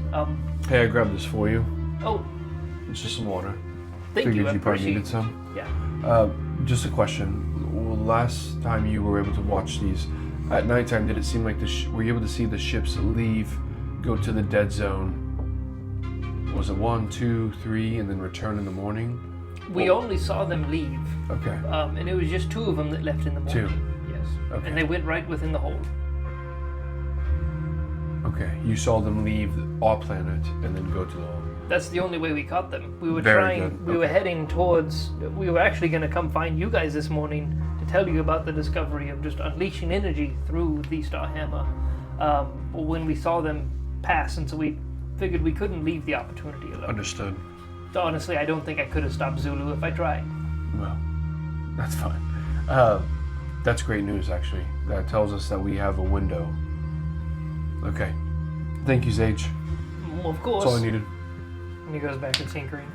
Hey, I grabbed this for you. Oh, It's just some water. thank Figured you. I you probably appreciate needed some. Yeah. Just a question. Well, last time you were able to watch these, at nighttime, did it seem like were you able to see the ships leave, go to the dead zone? Was it 1, 2, 3, and then return in the morning? We only saw them leave. Okay. And it was just 2 of them that left in the morning. 2. Yes. Okay. And they went right within the hold. Okay. You saw them leave our planet and then go to the. That's the only way we caught them. We were Very good. we were Okay. heading towards, we were actually going to come find you guys this morning to tell you about the discovery of just unleashing energy through the Starhammer. But when we saw them pass, and so we figured we couldn't leave the opportunity alone. Understood. Honestly, I don't think I could have stopped Zulu if I tried. Well, that's fine. That's great news, actually. That tells us that we have a window Okay. Thank you, Sage. Well, of course. That's all I needed. And he goes back to tinkering.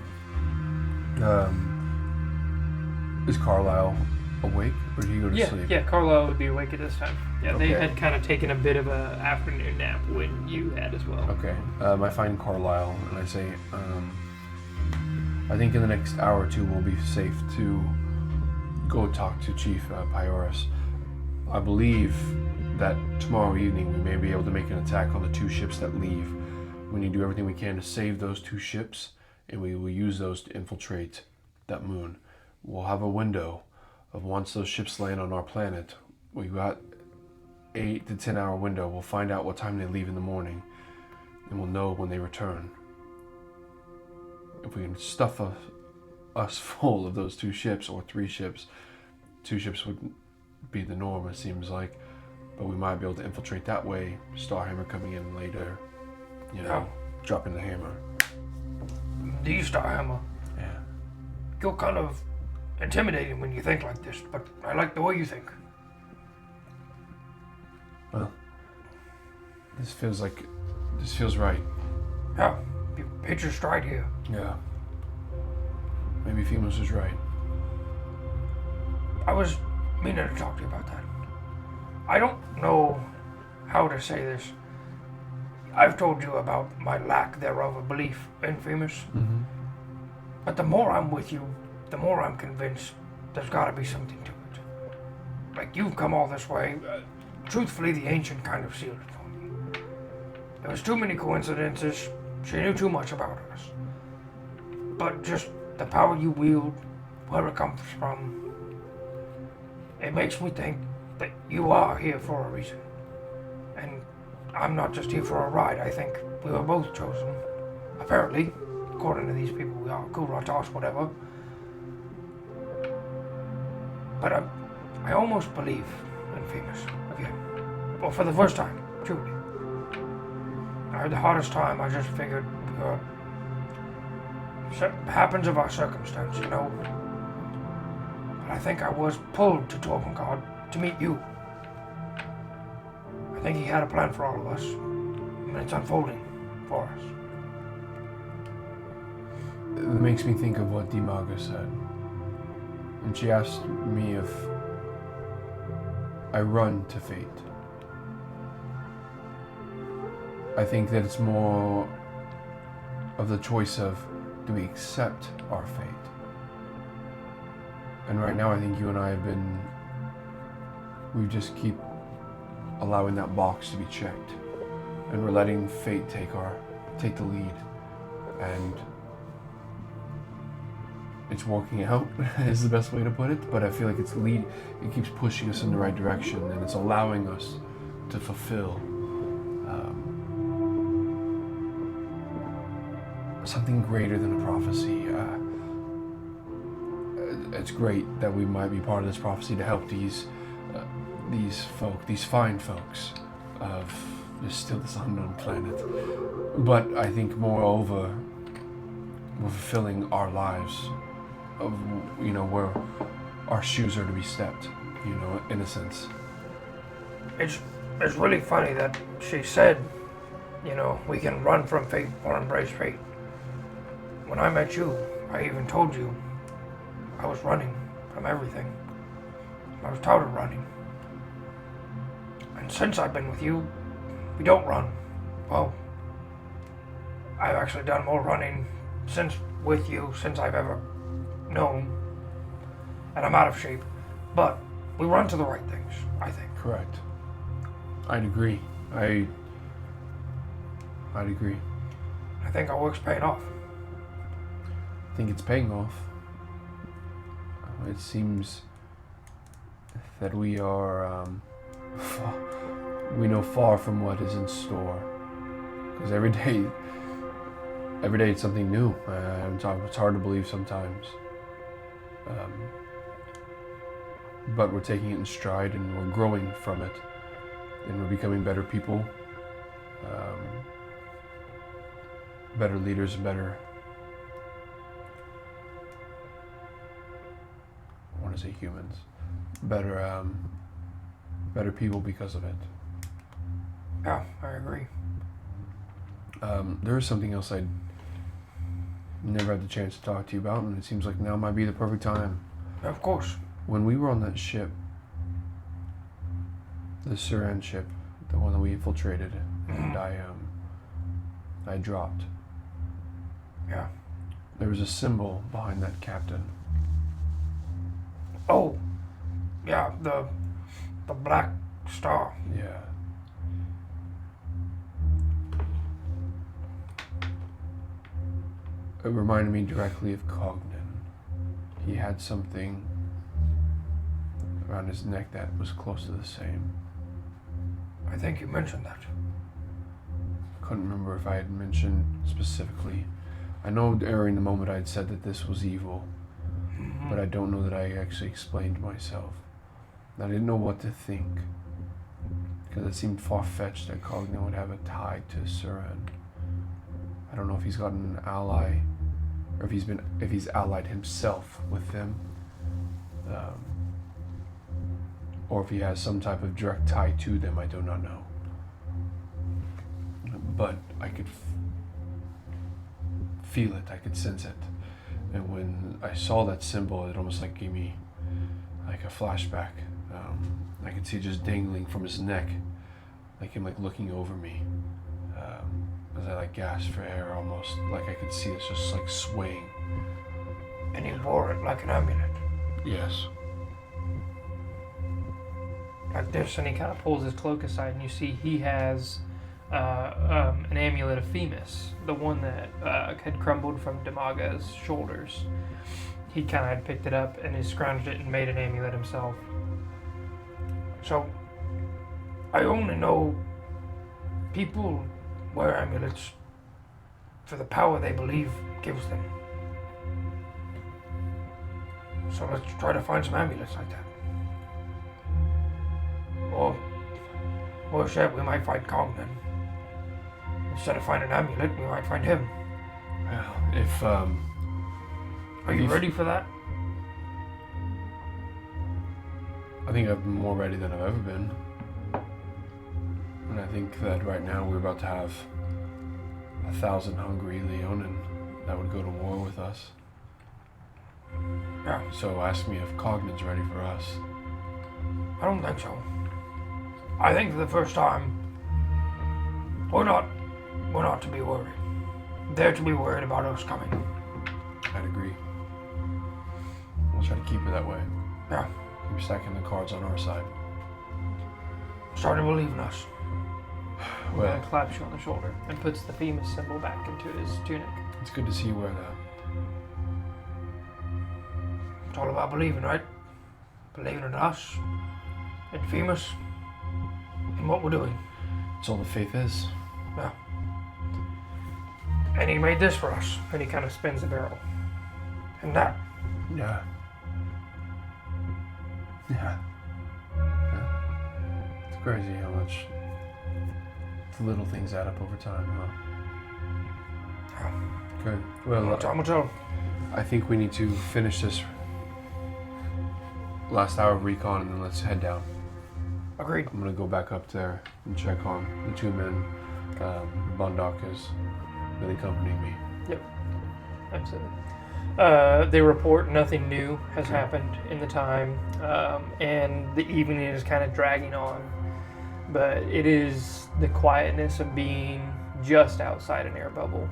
Is Carlisle awake, or did he go to Yeah, sleep? yeah. Carlisle would be awake at this time. Yeah, they Okay. had kind of taken a bit of a afternoon nap when you had as well. Okay. I find Carlisle and I say, I think in the next hour or two we'll be safe to go talk to Chief Pyoris. I believe that tomorrow evening we may be able to make an attack on the 2 ships that leave. We need to do everything we can to save those 2 ships, and we will use those to infiltrate that moon. We'll have a window of once those ships land on our planet. We've got 8 to 10 hour window. We'll find out what time they leave in the morning, and we'll know when they return. If we can stuff us full of those 2 ships or 3 ships, 2 ships would be the norm, it seems like. But we might be able to infiltrate that way. Starhammer coming in later, dropping the hammer. The Starhammer. Yeah. You're kind of intimidating when you think like this, but I like the way you think. Well, this feels right. Yeah, you hit your stride here. Yeah. Maybe Femos was right. I was meaning to talk to you about that. I don't know how to say this. I've told you about my lack thereof of belief in Femus. Mm-hmm. But the more I'm with you, the more I'm convinced there's got to be something to it. Like, you've come all this way. Truthfully, the Ancient kind of sealed it for me. There was too many coincidences. She knew too much about us. But just the power you wield, where it comes from, it makes me think that you are here for a reason. And I'm not just here for a ride. I think we were both chosen. Apparently, according to these people, we are Kuratas, whatever. But I almost believe in Femus again. Well, for the first time, truly. I had the hardest time. I just figured happens of our circumstance, you know. But I think I was pulled to Torvengard to meet you. I think he had a plan for all of us, and it's unfolding for us. It makes me think of what Dimaga said. And she asked me if I run to fate. I think that it's more of the choice of, do we accept our fate? And right now I think you and I we just keep allowing that box to be checked. And we're letting fate take the lead. And it's working out is the best way to put it, but I feel like it keeps pushing us in the right direction, and it's allowing us to fulfill something greater than a prophecy. It's great that we might be part of this prophecy to help these fine folks of still this unknown planet. But I think moreover, we're fulfilling our lives of, where our shoes are to be stepped, in a sense. It's really funny that she said, we can run from fate or embrace fate. When I met you, I even told you I was running from everything. I was tired of running. And since I've been with you, we don't run. Well, I've actually done more running since I've ever known. And I'm out of shape. But we run to the right things, I think. Correct. I'd agree. I'd agree. I think our work's paying off. I think it's paying off. It seems that we are, we know far from what is in store. Because every day it's something new. It's hard to believe sometimes. But we're taking it in stride and we're growing from it. And we're becoming better people. Better leaders, better... I want to say humans. Better people because of it. Yeah, I agree. There is something else I never had the chance to talk to you about, and it seems like now might be the perfect time. Of course. When we were on that ship, the Suran ship, the one that we infiltrated, and I dropped. Yeah. There was a symbol behind that captain. Oh, yeah, the black star. Yeah. It reminded me directly of Cognan. He had something around his neck that was close to the same. I think you mentioned that. Couldn't remember if I had mentioned specifically. I know during the moment I had said that this was evil, but I don't know that I actually explained myself. I didn't know what to think, because it seemed far-fetched that Cognan would have a tie to Suran. I don't know if he's got an ally, or if he's allied himself with them, or if he has some type of direct tie to them. I do not know. But I could feel it. I could sense it. And when I saw that symbol, it almost like gave me like a flashback. I could see it just dangling from his neck, like him like looking over me. As I like gasped for air, almost like I could see it just like swaying. And he wore it like an amulet. Yes. Like this. And he kind of pulls his cloak aside, and you see he has an amulet of Themis, the one that had crumbled from Damaga's shoulders. He kind of had picked it up and he scrounged it and made an amulet himself. So, I only know people wear amulets for the power they believe gives them. So let's try to find some amulets like that. Or, worse yet, we might find Cognan. Instead of finding an amulet, we might find him. Well, if Are you ready for that? I think I've been more ready than I've ever been. And I think that right now we're about to have 1,000 hungry Leonin that would go to war with us. Yeah. So ask me if Cognan's ready for us. I don't think so. I think for the first time, we're not to be worried. They're to be worried about us coming. I'd agree. We'll try to keep it that way. Yeah. Keep stacking the cards on our side. Starting to believe in us. Well, And claps you on the shoulder and puts the Themis symbol back into his tunic. it's good to see you wear that. It's all about believing, right? Believing in us, in Themis, in what we're doing. It's all the faith is. Yeah. And he made this for us. And he kind of spins the barrel. And that. Yeah. Yeah. It's crazy how much the little things add up over time, huh? Yeah. Good. Well, Time will tell. I think we need to finish this last hour of recon and then let's head down. Agreed. I'm gonna go back up there and check on the two men. Bondoc has been accompanying me. Absolutely. They report nothing new has happened in the time, and the evening is kind of dragging on. But it is the quietness of being just outside an air bubble,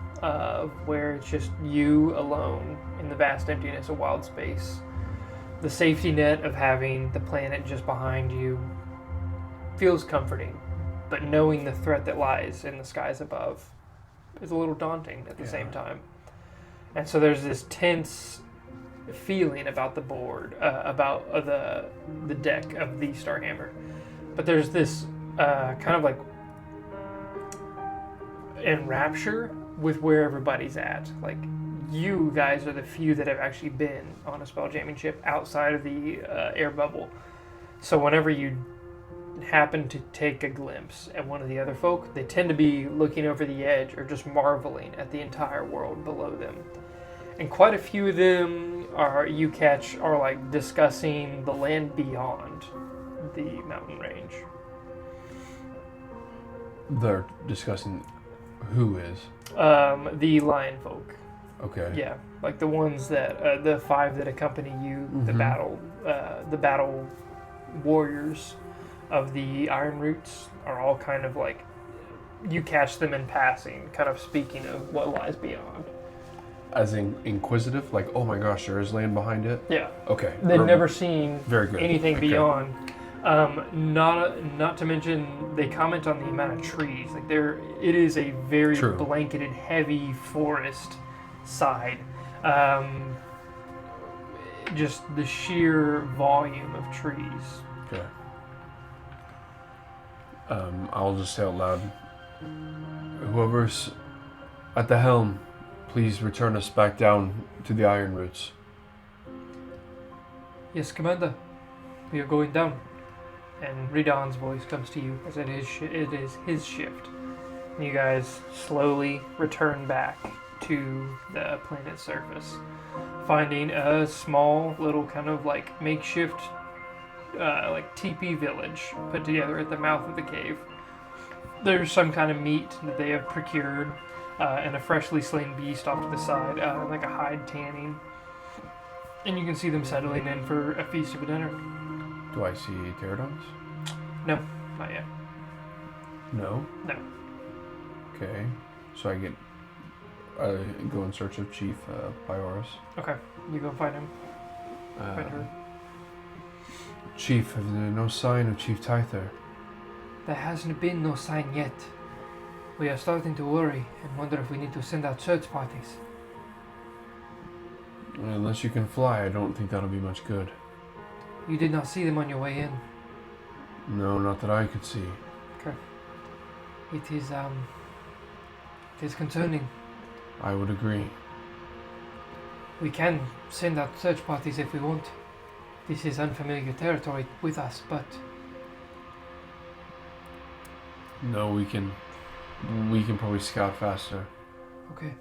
where it's just you alone in the vast emptiness of wild space. The safety net of having the planet just behind you feels comforting, but knowing the threat that lies in the skies above is a little daunting at the same time. And so there's this tense feeling about the board, about the deck of the Starhammer. But there's this kind of like enrapture with where everybody's at. Like, you guys are the few that have actually been on a spelljamming ship outside of the air bubble. So whenever you happen to take a glimpse at one of the other folk, they tend to be looking over the edge or just marveling at the entire world below them. And quite a few of them are like discussing the land beyond the mountain range. They're discussing who is. The lion folk. Okay. Yeah, like the ones that the 5 that accompany you, the battle warriors of the Iron Roots are all kind of like you catch them in passing, kind of speaking of what lies beyond. As in inquisitive, like, oh my gosh, there is land behind it. Yeah. Okay. They've never seen Very good. anything Okay. beyond. Not to mention they comment on the amount of trees. Like it is a very True. blanketed, heavy forest side. Just the sheer volume of trees. Okay. I'll just say out loud, whoever's at the helm, please return us back down to the Iron Roots. Yes, Commander. We are going down. And Ridan's voice comes to you as it is his shift. And you guys slowly return back to the planet's surface, finding a small little kind of like makeshift like teepee village put together at the mouth of the cave. There's some kind of meat that they have procured and a freshly slain beast off to the side, like a hide tanning. And you can see them settling in for a feast of a dinner. Do I see pterodons? No, not yet. No? No. Okay. So I go in search of Chief Bioris. Okay, you go find him. Find her. Chief, is there no sign of Chief Tyther? There hasn't been no sign yet. We are starting to worry and wonder if we need to send out search parties. Unless you can fly, I don't think that'll be much good. You did not see them on your way in. No, not that I could see. Okay. It is concerning. I would agree. We can send out search parties if we want. This is unfamiliar territory with us, but No, we can probably scout faster. okay.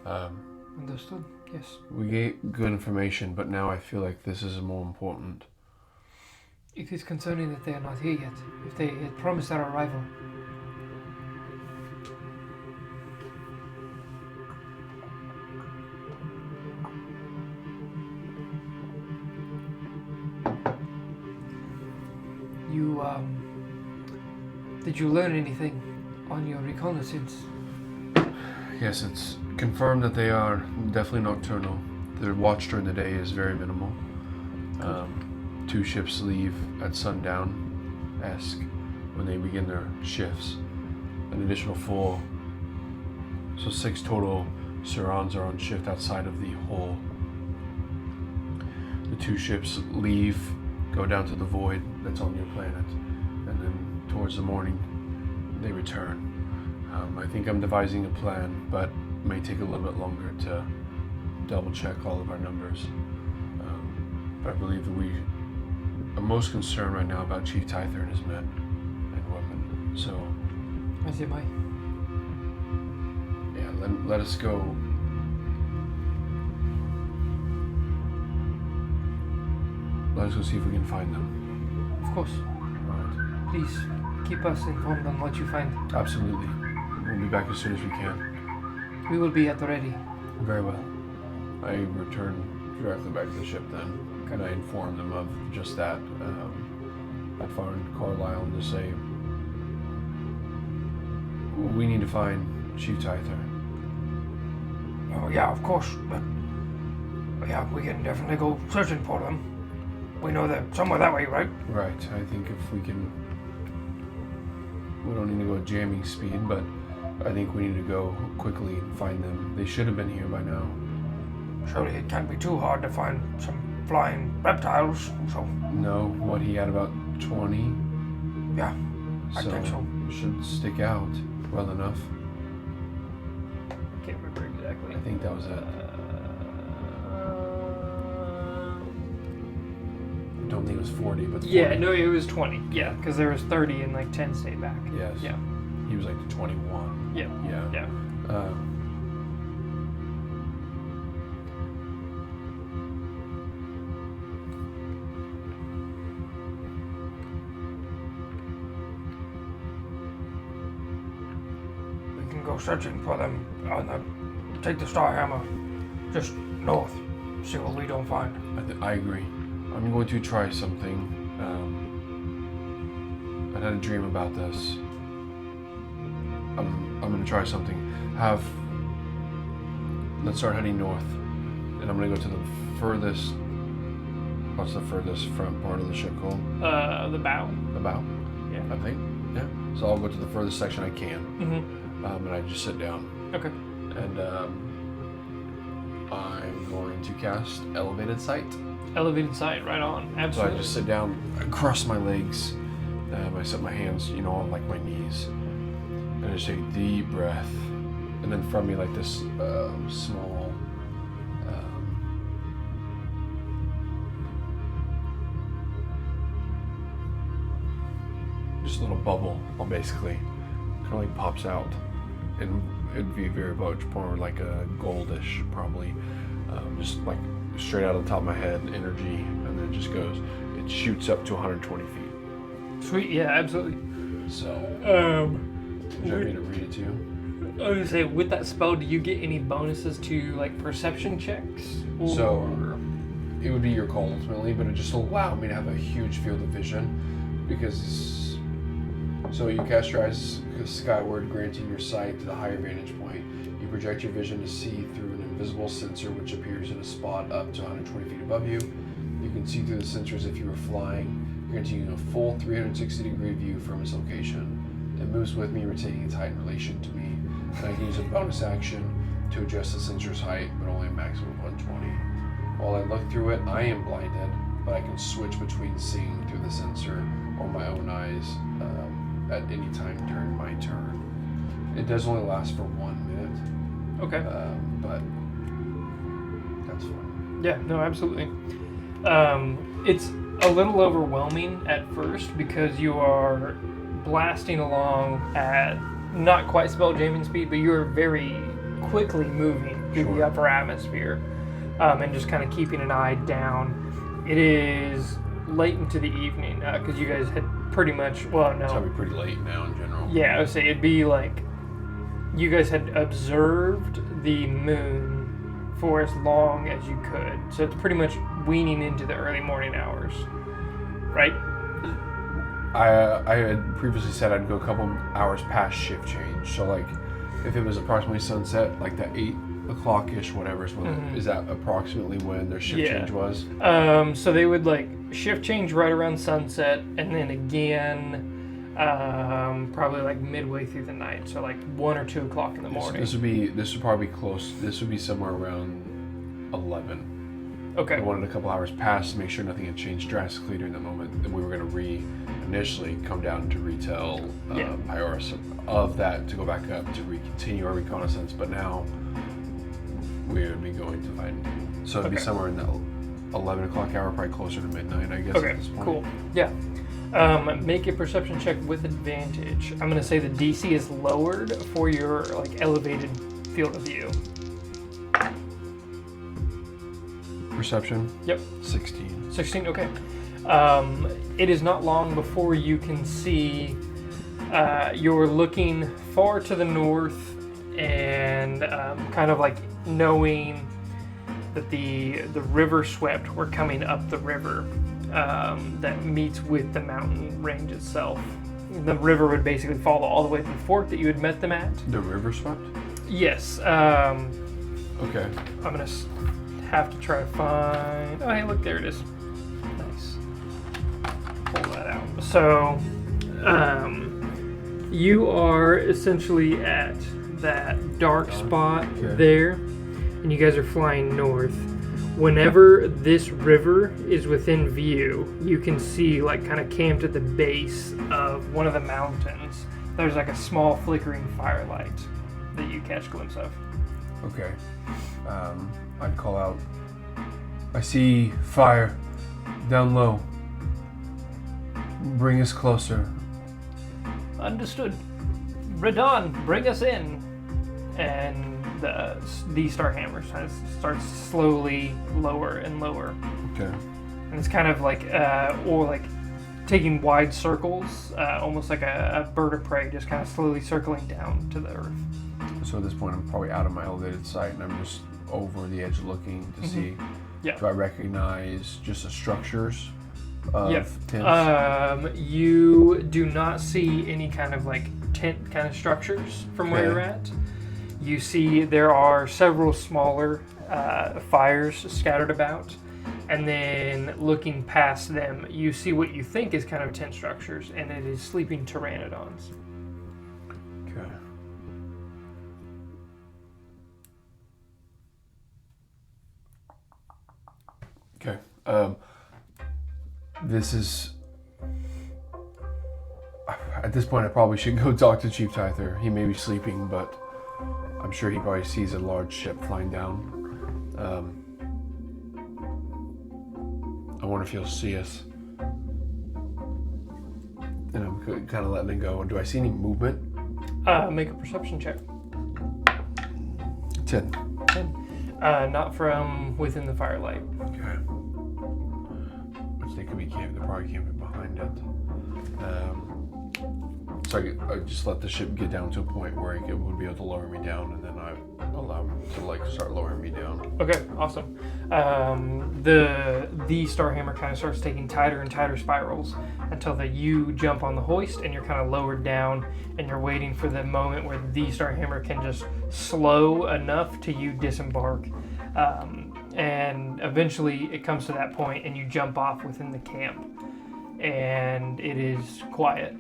Understood. Yes. We get good information, but now I feel like this is more important. It is concerning that they are not here yet. If they had promised our arrival. You, did you learn anything on your reconnaissance? Yes, it's confirmed that they are definitely nocturnal. Their watch during the day is very minimal. 2 ships leave at sundown-esque when they begin their shifts. An additional 4, so 6 total Surans are on shift outside of the hull. The 2 ships leave, go down to the void that's on your planet, and then towards the morning they return. I think I'm devising a plan, but it may take a little bit longer to double check all of our numbers. But I believe that we are most concerned right now about Chief Tyther and his men and women. So, As am I. yeah, let us go. Let us go see if we can find them. Of course. Right. Please keep us informed on what you find. Absolutely. We'll be back as soon as we can. We will be at the ready. Very well. I return directly back to the ship then. Kind of inform them of just that. I phoned Carlisle and just say, we need to find Chief Tyther. Oh, yeah, of course. But yeah, we can definitely go searching for them. We know they're somewhere that way, right? Right. I think if we can, we don't need to go at jamming speed, but I think we need to go quickly and find them. They should have been here by now. Surely it can't be too hard to find some flying reptiles, so No, what he had about 20. yeah, I think so. Should stick out well enough. Can't remember exactly. I think that was it. I don't think it was 40, but 40. Yeah, no, it was 20. Yeah, because there was 30 and like 10 stayed back. Yes. Yeah. He was like 21. Yeah. Yeah. Yeah. go searching for them take the Starhammer just north. See what we don't find. I agree. I'm going to try something. I had a dream about this. I'm going to try something. Let's start heading north, and I'm going to go to the furthest. What's the furthest front part of the ship called? The bow. The bow. Yeah. I think. Yeah. So I'll go to the furthest section I can, Mm-hmm. and I just sit down. Okay. And I'm going to cast Elevated Sight. Elevated sight, right on. So Absolutely. I just sit down, I cross my legs, I set my hands, on like my knees, and I just take a deep breath, and then from me like this small, just a little bubble, basically, kind of like pops out, and it'd be very much more like a goldish, probably, just like straight out of the top of my head, energy, and then it just goes. It shoots up to 120 feet. Sweet, yeah, absolutely. So, would you like me to read it to you? I was gonna say, with that spell, do you get any bonuses to like perception checks? Or... So, it would be your call ultimately, but it just allowed me to have a huge field of vision because. So you cast your eyes skyward, granting your sight to the higher vantage point. You project your vision to see through an invisible sensor which appears in a spot up to 120 feet above you. You can see through the sensor as if you were flying, granting you a full 360-degree view from its location. It moves with me, retaining its height in relation to me. And I can use a bonus action to adjust the sensor's height, but only a maximum of 120. While I look through it, I am blinded, but I can switch between seeing through the sensor or my own eyes at any time during my turn. It does only last for 1 minute. Okay. But that's fine. Yeah, no, absolutely. It's a little overwhelming at first because you are blasting along at not quite spelljamming speed, but you are very quickly moving through the upper atmosphere and just kind of keeping an eye down. It is late into the evening because you guys had pretty much, well, no. It's probably pretty late now in general. Yeah, I would say it'd be like you guys had observed the moon for as long as you could. So it's pretty much weaning into the early morning hours, right? I had previously said I'd go a couple hours past shift change. So like if it was approximately sunset, like that 8 o'clock-ish, whatever, is that approximately when their shift change was? So they would like shift change right around sunset, and then again probably like midway through the night, so like 1 or 2 o'clock in the morning. This would probably be close. This would be somewhere around 11. Okay. I wanted a couple hours past to make sure nothing had changed drastically during that moment. And we were going to initially come down to retell Pioris of that to go back up to continue our reconnaissance, but now we would be going to find. So it'd be somewhere in that 11 o'clock hour, probably closer to midnight, I guess. Okay, at this point. cool. Yeah. Make a perception check with advantage. I'm going to say the DC is lowered for your like elevated field of view. Perception? Yep. 16. 16, okay. It is not long before you can see you're looking far to the north and kind of like knowing that the river swept, we're coming up the river that meets with the mountain range itself. The river would basically follow all the way to the fort that you had met them at. The river swept? Yes. Okay. I'm going to have to try to find... Oh, hey, look, there it is. Nice. Pull that out. So, you are essentially at that dark spot there, and you guys are flying north. Whenever this river is within view, you can see, like, kind of camped at the base of one of the mountains, there's like a small flickering firelight that you catch a glimpse of. Okay. I'd call out, I see fire down low. Bring us closer. Understood. Radon, bring us in. And the Starhammer starts slowly lower and lower. Okay. And it's kind of like, or like taking wide circles, almost like a bird of prey, just kind of slowly circling down to the earth. So at this point, I'm probably out of my elevated sight, and I'm just over the edge looking to see. Yeah. Do I recognize just the structures of tents? You do not see any kind of like tent kind of structures from where Okay. you're at. You see there are several smaller fires scattered about, and then looking past them, you see what you think is kind of tent structures, and it is sleeping pteranodons. Okay. Okay. This is. At this point, I probably should go talk to Chief Tyther. He may be sleeping, but I'm sure he probably sees a large ship flying down. I wonder if he'll see us. And I'm kind of letting it go. Do I see any movement? Make a perception check. 10. Not from within the firelight. Okay. Which they could be camping. They're probably camping behind it. So I just let the ship get down to a point where it would be able to lower me down, and then I allow him to like start lowering me down. Okay, awesome. The Starhammer kind of starts taking tighter and tighter spirals until you jump on the hoist and you're kind of lowered down, and you're waiting for the moment where the Starhammer can just slow enough to you disembark. And eventually it comes to that point and you jump off within the camp, and it is quiet.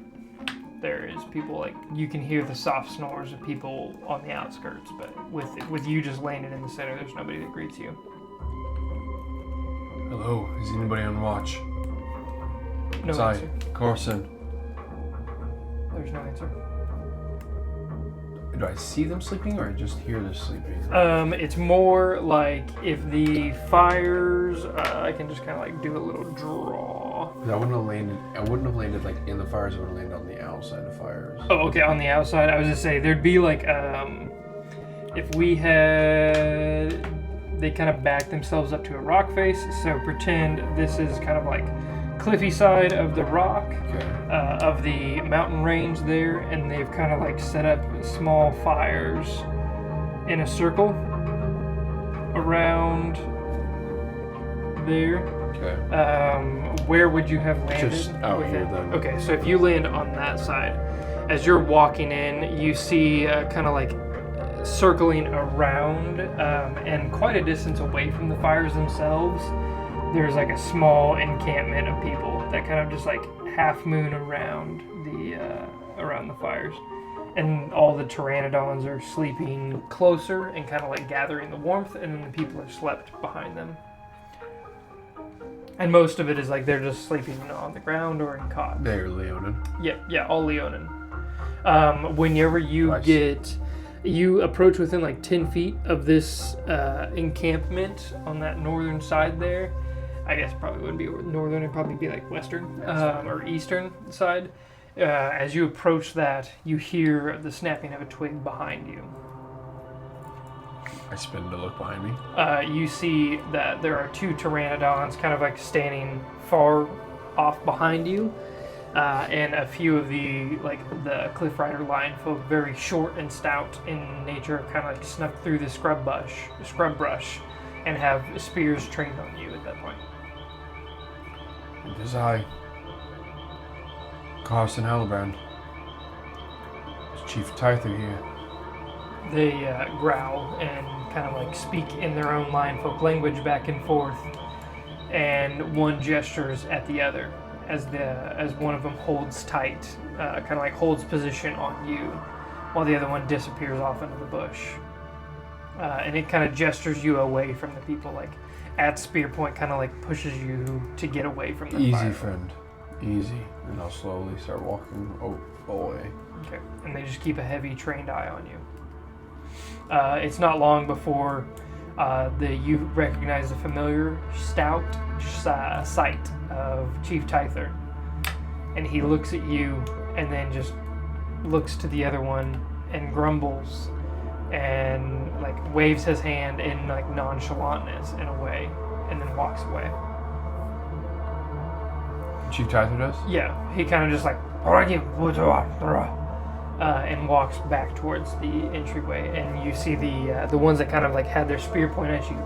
There is people, like, you can hear the soft snores of people on the outskirts, but with you just landing in the center, there's nobody that greets you. Hello, is anybody on watch? No Sai, answer. Carson. There's no answer. Do I see them sleeping, or I just hear them sleeping? It's more like if the fires, I can just kind of like do a little draw. I wouldn't have landed like in the fires. I would have landed on the outside of fires. Oh, okay, on the outside. I was just say there'd be like, if we had, they kind of back themselves up to a rock face. So pretend this is kind of like cliffy side of the rock, Okay. of the mountain range there, and they've kind of like set up small fires in a circle around there. Okay. Where would you have landed? Just out with here it? then. Okay, so if you land on that side, as you're walking in, you see kind of like circling around, and quite a distance away from the fires themselves, there's like a small encampment of people that kind of just like half moon around the fires. And all the pteranodons are sleeping closer and kind of like gathering the warmth, and then the people are slept behind them. And most of it is like they're just sleeping on the ground or in cots. They're Leonin. Yeah, all Leonin. Whenever you Nice. you approach within like 10 feet of this encampment on that northern side there. I guess probably wouldn't be northern, it'd probably be like western or eastern side. As you approach that, you hear the snapping of a twig behind you. I spin to look behind me. You see that there are two pteranodons kind of like standing far off behind you, and a few of the Cliff Rider line folk, very short and stout in nature, kind of like snuck through the scrub brush, and have spears trained on you at that point. It is I, Carson Hallebrand. Is Chief Tyther here? They growl and kind of like speak in their own line folk language back and forth, and one gestures at the other as one of them holds tight, kind of like holds position on you, while the other one disappears off into the bush. And it kind of gestures you away from the people, like at spear point, kind of like pushes you to get away from the Easy, fire. friend. Easy. And I'll slowly start walking away. Okay, and they just keep a heavy trained eye on you. It's not long before you recognize the familiar stout sight of Chief Tyther, and he looks at you and then just looks to the other one and grumbles and like waves his hand in like nonchalantness in a way, and then walks away. Chief Tyther does? Yeah, he kind of just like and walks back towards the entryway, and you see the ones that kind of like had their spear point at you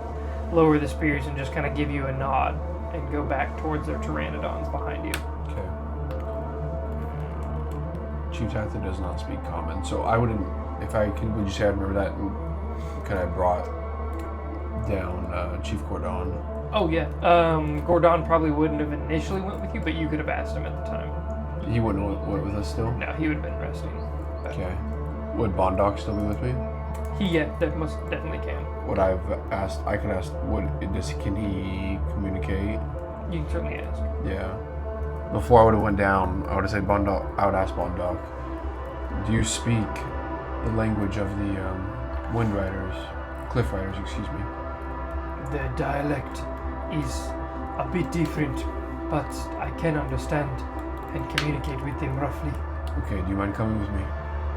lower the spears and just kind of give you a nod and go back towards their pteranodons behind you. Okay. Chief Tyther does not speak common, so I wouldn't. If I could, would you say I remember that? And kind of brought down Chief Gordon. Oh yeah, Gordon probably wouldn't have initially went with you, but you could have asked him at the time. He wouldn't have went with us still. No, he would have been resting. But Okay. Would Bondoc still be with me? that most definitely can. What I've asked, I can ask. Can he communicate? You can certainly ask. Yeah. Before I would have went down, I would have said Bondoc. I would ask Bondoc, do you speak the language of the Wind Riders, Cliff Riders? Excuse me. The dialect is a bit different, but I can understand and communicate with them roughly. Okay. Do you mind coming with me?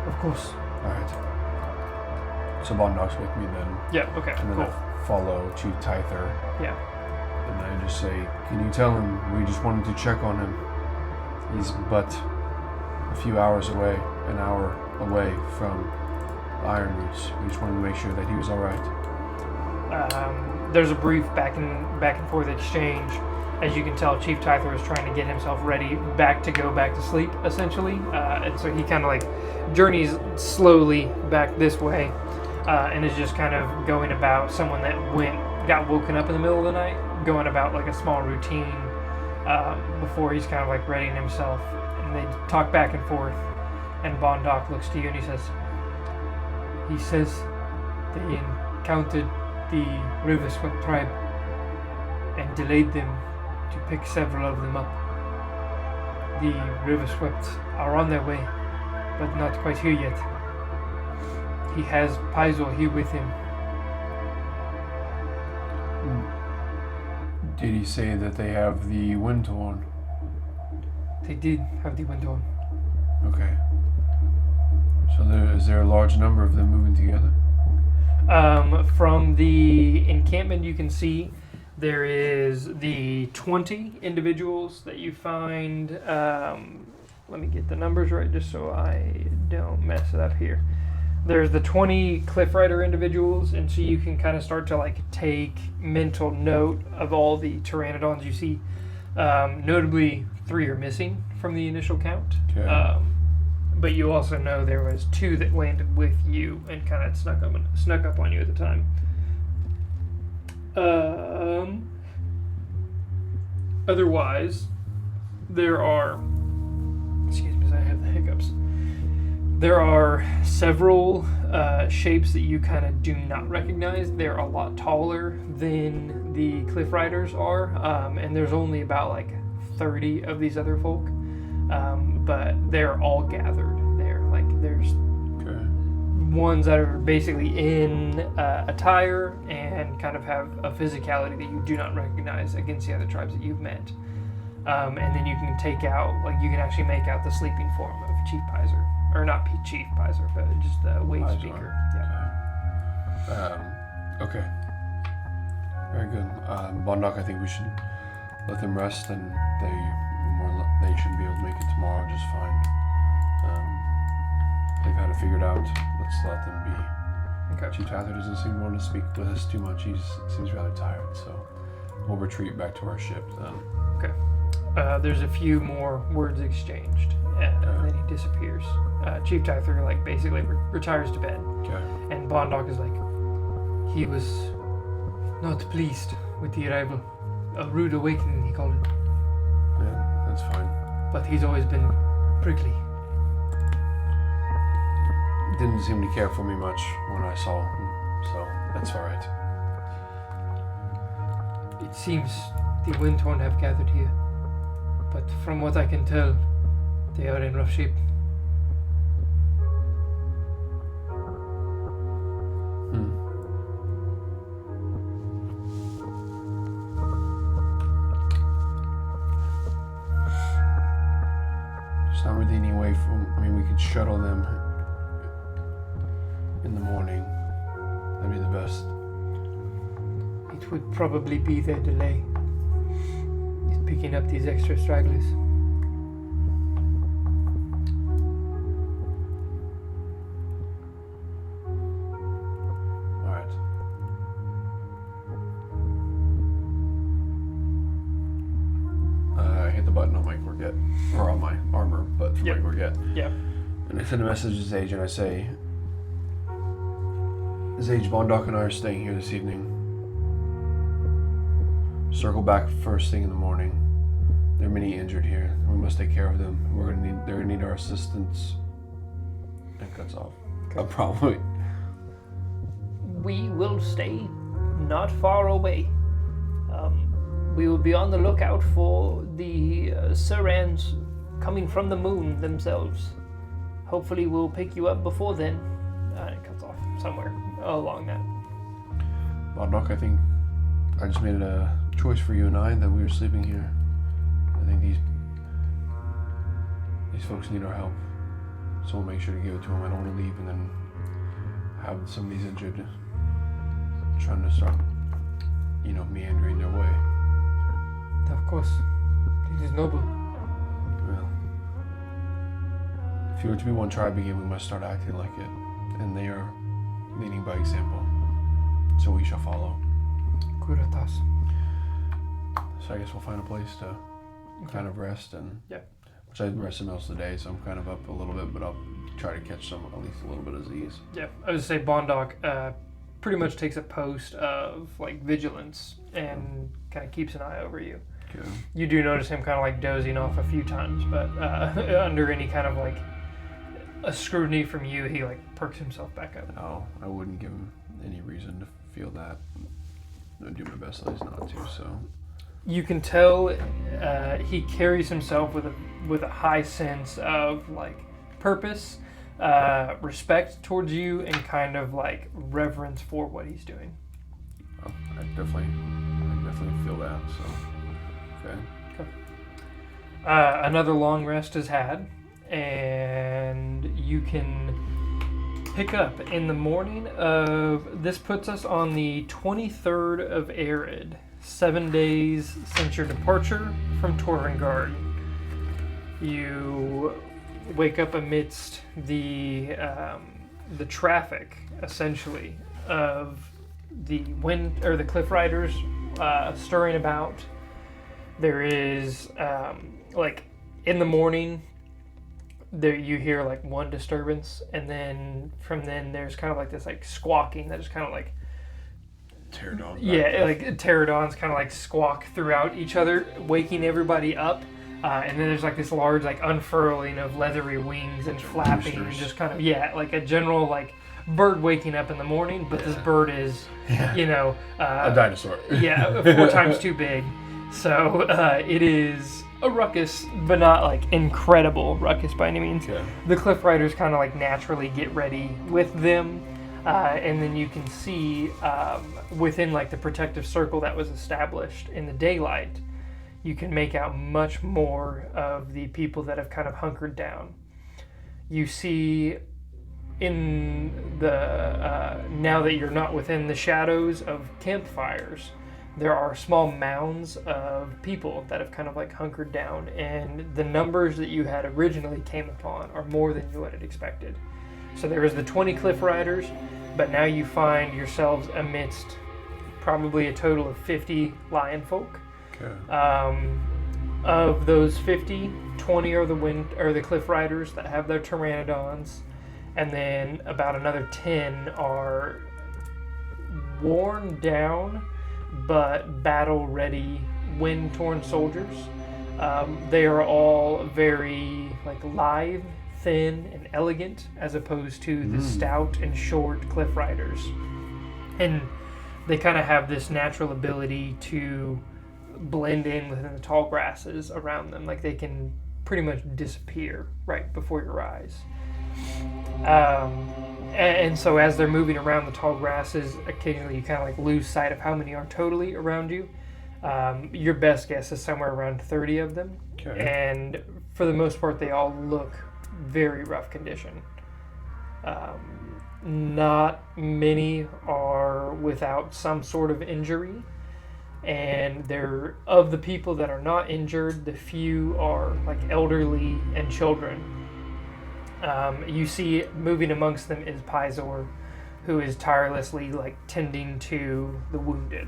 Of course. All right. So Bondoc's with me then, Yeah. Okay. and then Cool. I follow Chief Tyther, Yeah. and I just say, "Can you tell him we just wanted to check on him? He's but a few hours away, an hour away from Iron Roots. We just wanted to make sure that he was all right." There's a brief back and forth exchange. As you can tell, Chief Tyther is trying to get himself ready to go back to sleep, essentially. And so he kind of like journeys slowly back this way, and is just kind of going about someone that got woken up in the middle of the night, going about like a small routine before he's kind of like readying himself. And they talk back and forth, and Bondoc looks to you and he says they encountered the Riverswept tribe and delayed them to pick several of them up. The Riverswept are on their way, but not quite here yet. He has Paizo here with him. Did he say that they have the Windhorn? They did have the wind on. Okay. So is there a large number of them moving together? From the encampment, you can see there is the 20 individuals that you find. Let me get the numbers right just so I don't mess it up here. There's the 20 Cliff Rider individuals, and so you can kind of start to like take mental note of all the pteranodons you see. Notably, 3 are missing from the initial count. Okay. But you also know there was 2 that landed with you and kind of snuck up on you at the time. Otherwise, there are. Excuse me, as I have the hiccups. There are several shapes that you kind of do not recognize. They're a lot taller than the Cliff Riders are, and there's only about like 30 of these other folk. But they're all gathered there. Like there's ones that are basically in attire and kind of have a physicality that you do not recognize against the other tribes that you've met. And then you can you can actually make out the sleeping form of Chief Pizer. Or not Chief Pizer, but just the Wave Pizer. Speaker. Yeah. Okay. Very good. Bondoc, I think we should let them rest, and they should be able to make it tomorrow just fine. They've had it figured out. Let's let them be. Okay. Chief Tyther doesn't seem to want to speak with us too much. He seems rather tired, so we'll retreat back to our ship then. Okay. There's a few more words exchanged, and then he disappears. Chief Tyther basically retires to bed, Okay. and Bondoc is like, he was not pleased with the arrival. A rude awakening, he called it. Yeah, that's fine. But he's always been prickly. Didn't seem to care for me much when I saw him, so that's all right. It seems the Windhorn have gathered here, but from what I can tell, they are in rough shape. There's not really any way we could shuttle them in the morning. That'd be the best. It would probably be their delay. It'd be picking up these extra stragglers? All right. I hit the button on my Corget, or on my armor, but for Yep. my Corget. Yeah. And I send a message to Zage and I say, Zage, Bondoc and I are staying here this evening. Circle back first thing in the morning. There are many injured here. We must take care of them. They're gonna need our assistance. And cuts off. Probably. We will stay not far away. We will be on the lookout for the Surans coming from the moon themselves. Hopefully we'll pick you up before then. It cuts off somewhere along that. Bondoc, I think I just made a choice for you and I that we were sleeping here. I think these folks need our help. So we'll make sure to give it to them. I don't want to leave and then have some of these injured trying to start, meandering their way. Of course. It is noble. Well, if you were to be one tribe again, we must start acting like it. And they are leading by example. So we shall follow. Curatas. So I guess we'll find a place to kind of rest and which I rested most of the day, so I'm kind of up a little bit, but I'll try to catch at least a little bit of Z's. Yeah, I would say Bondoc pretty much takes a post of vigilance and kind of keeps an eye over you. Okay. You do notice him kind of dozing off a few times, but under any kind of a scrutiny from you, he perks himself back up. No, I wouldn't give him any reason to feel that. I'd do my best at least not to. So you can tell he carries himself with a high sense of purpose, respect towards you, and kind of reverence for what he's doing. I definitely feel that. So okay. Another long rest is had, and you can pick up in the morning of, this puts us on the 23rd of Arid, 7 days since your departure from Torvengard. You wake up amidst the traffic, essentially, of the cliff riders stirring about. There is in the morning, there you hear one disturbance, and then from then there's kind of this squawking that is kind of Pterodon. yeah, pterodons kind of squawk throughout each other, waking everybody up. And then there's this large unfurling of leathery wings and flapping, and just kind of a general bird waking up in the morning. But this bird is a dinosaur. 4 times too big. So it is a ruckus, but not incredible ruckus by any means. Yeah. The cliff riders kind of naturally get ready with them, and then you can see within the protective circle that was established in the daylight, you can make out much more of the people that have kind of hunkered down. You see in the now that you're not within the shadows of campfires, there are small mounds of people that have kind of hunkered down, and the numbers that you had originally came upon are more than you had expected. So there is the 20 cliff riders, but now you find yourselves amidst probably a total of 50 lion folk. Okay. Of those 50, 20 are the cliff riders that have their pteranodons, and then about another 10 are worn down but battle-ready, wind-torn soldiers. They are all very lithe, thin, and elegant, as opposed to the stout and short cliff riders. And they kind of have this natural ability to blend in within the tall grasses around them. They can pretty much disappear right before your eyes. And so as they're moving around the tall grasses, occasionally you kind of lose sight of how many are totally around you. Your best guess is somewhere around 30 of them. Okay. And for the most part, they all look very rough condition. Not many are without some sort of injury. And they're, of the people that are not injured, the few are like elderly and children. You see moving amongst them is Pizor, who is tirelessly like tending to the wounded.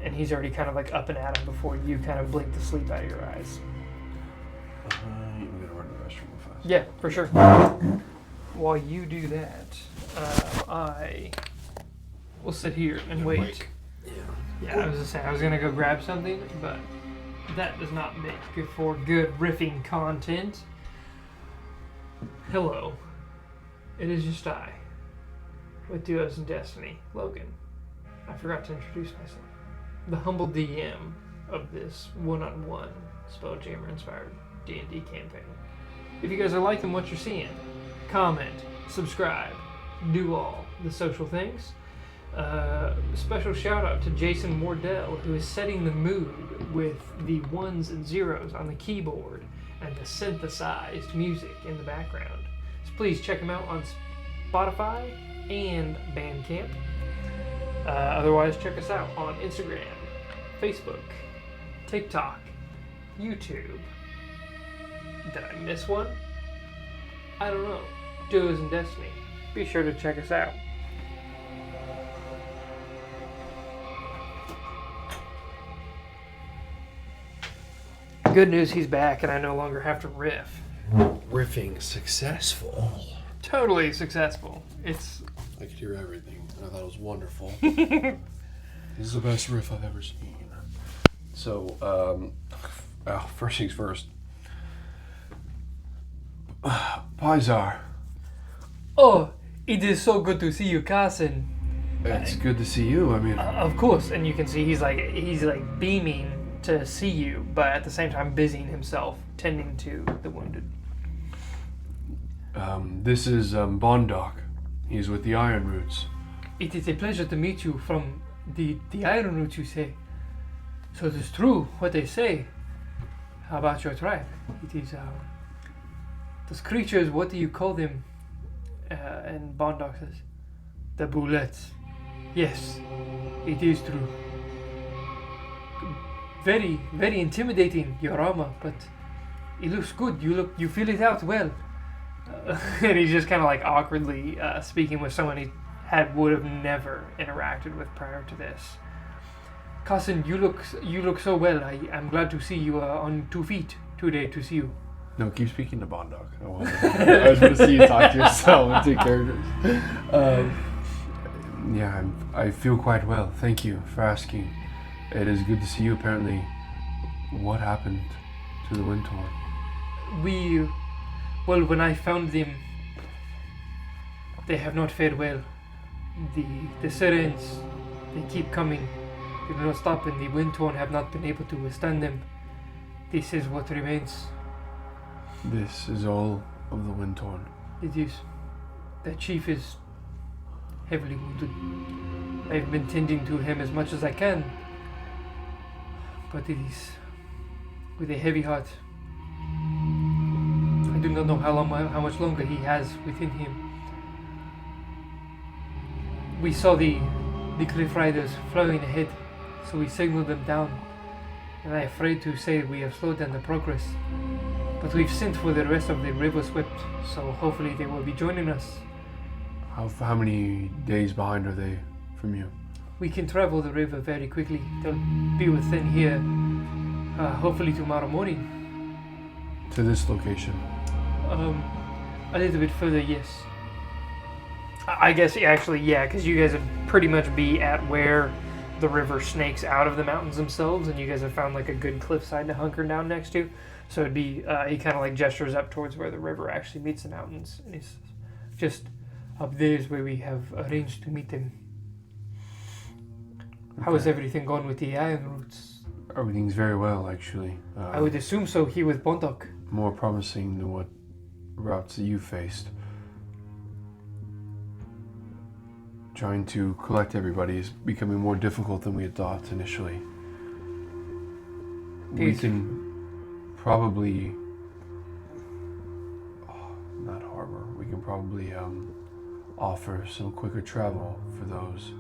And he's already kind of like up and at him before you kind of blink the sleep out of your eyes. I'm gonna run to the restroom real fast. Yeah, for sure. While you do that, I will sit here and wait. Yeah, I was just saying, I was gonna go grab something, but that does not make for good riffing content. Hello. It is just I, with Duos and Destiny, Logan. I forgot to introduce myself. The humble DM of this one-on-one Spelljammer-inspired D&D campaign. If you guys are liking what you're seeing, comment, subscribe, do all the social things. Special shout out to Jason Wardell, who is setting the mood with the ones and zeros on the keyboard and the synthesized music in the background. So please check him out on Spotify and Bandcamp. Otherwise, check us out on Instagram, Facebook, TikTok, YouTube. Did I miss one? I don't know. Duos and Destiny. Be sure to check us out. Good news, he's back, and I no longer have to riff. Riffing successful. Totally successful. It's I could hear everything. I thought it was wonderful. This is the best riff I've ever seen. So, first things first. Pizar, oh, it is so good to see you, cousin. it's good to see you. I mean, Of course, and you can see he's like beaming to see you, but at the same time busying himself tending to the wounded. this is Bondoc. He's with the Iron Roots. It is a pleasure to meet you from the Iron Roots, you say. So it is true what they say about your tribe. It is those creatures. What do you call them? And Bondoc says, the bullets. Yes, it is true. Very, very intimidating, your armor, but it looks good. You fill it out well. And he's just kind of like awkwardly speaking with someone he would have never interacted with prior to this. Cousin, you look so well. I'm glad to see you on 2 feet today to see you. No, keep speaking to Bondoc. I just want to see you talk to yourself and take characters. Yeah, I feel quite well. Thank you for asking. It is good to see you. Apparently, what happened to the Windtorn? Well, when I found them, they have not fared well. The sirens, they keep coming. They do not stop, and the Windtorn have not been able to withstand them. This is what remains. This is all of the Windtorn. It is. The chief is heavily wounded. I've been tending to him as much as I can, but it is with a heavy heart. I do not know how much longer he has within him. We saw the cliff riders flowing ahead, so we signaled them down, and I am afraid to say we have slowed down the progress. But we've sent for the rest of the river swept, so hopefully they will be joining us. How many days behind are they from you? We can travel the river very quickly. They'll be within here, hopefully tomorrow morning. To this location? A little bit further, yes. I guess actually, yeah, because you guys would pretty much be at where the river snakes out of the mountains themselves, and you guys have found like a good cliffside to hunker down next to. So it'd be, he kind of like gestures up towards where the river actually meets the mountains, and he's just up there is where we have arranged to meet them. Okay. How is everything going with the Iron Roots? Everything's very well, actually. I would assume so here with Bondoc. More promising than what routes that you faced. Trying to collect everybody is becoming more difficult than we had thought initially. We can probably not harbor. We can probably offer some quicker travel for those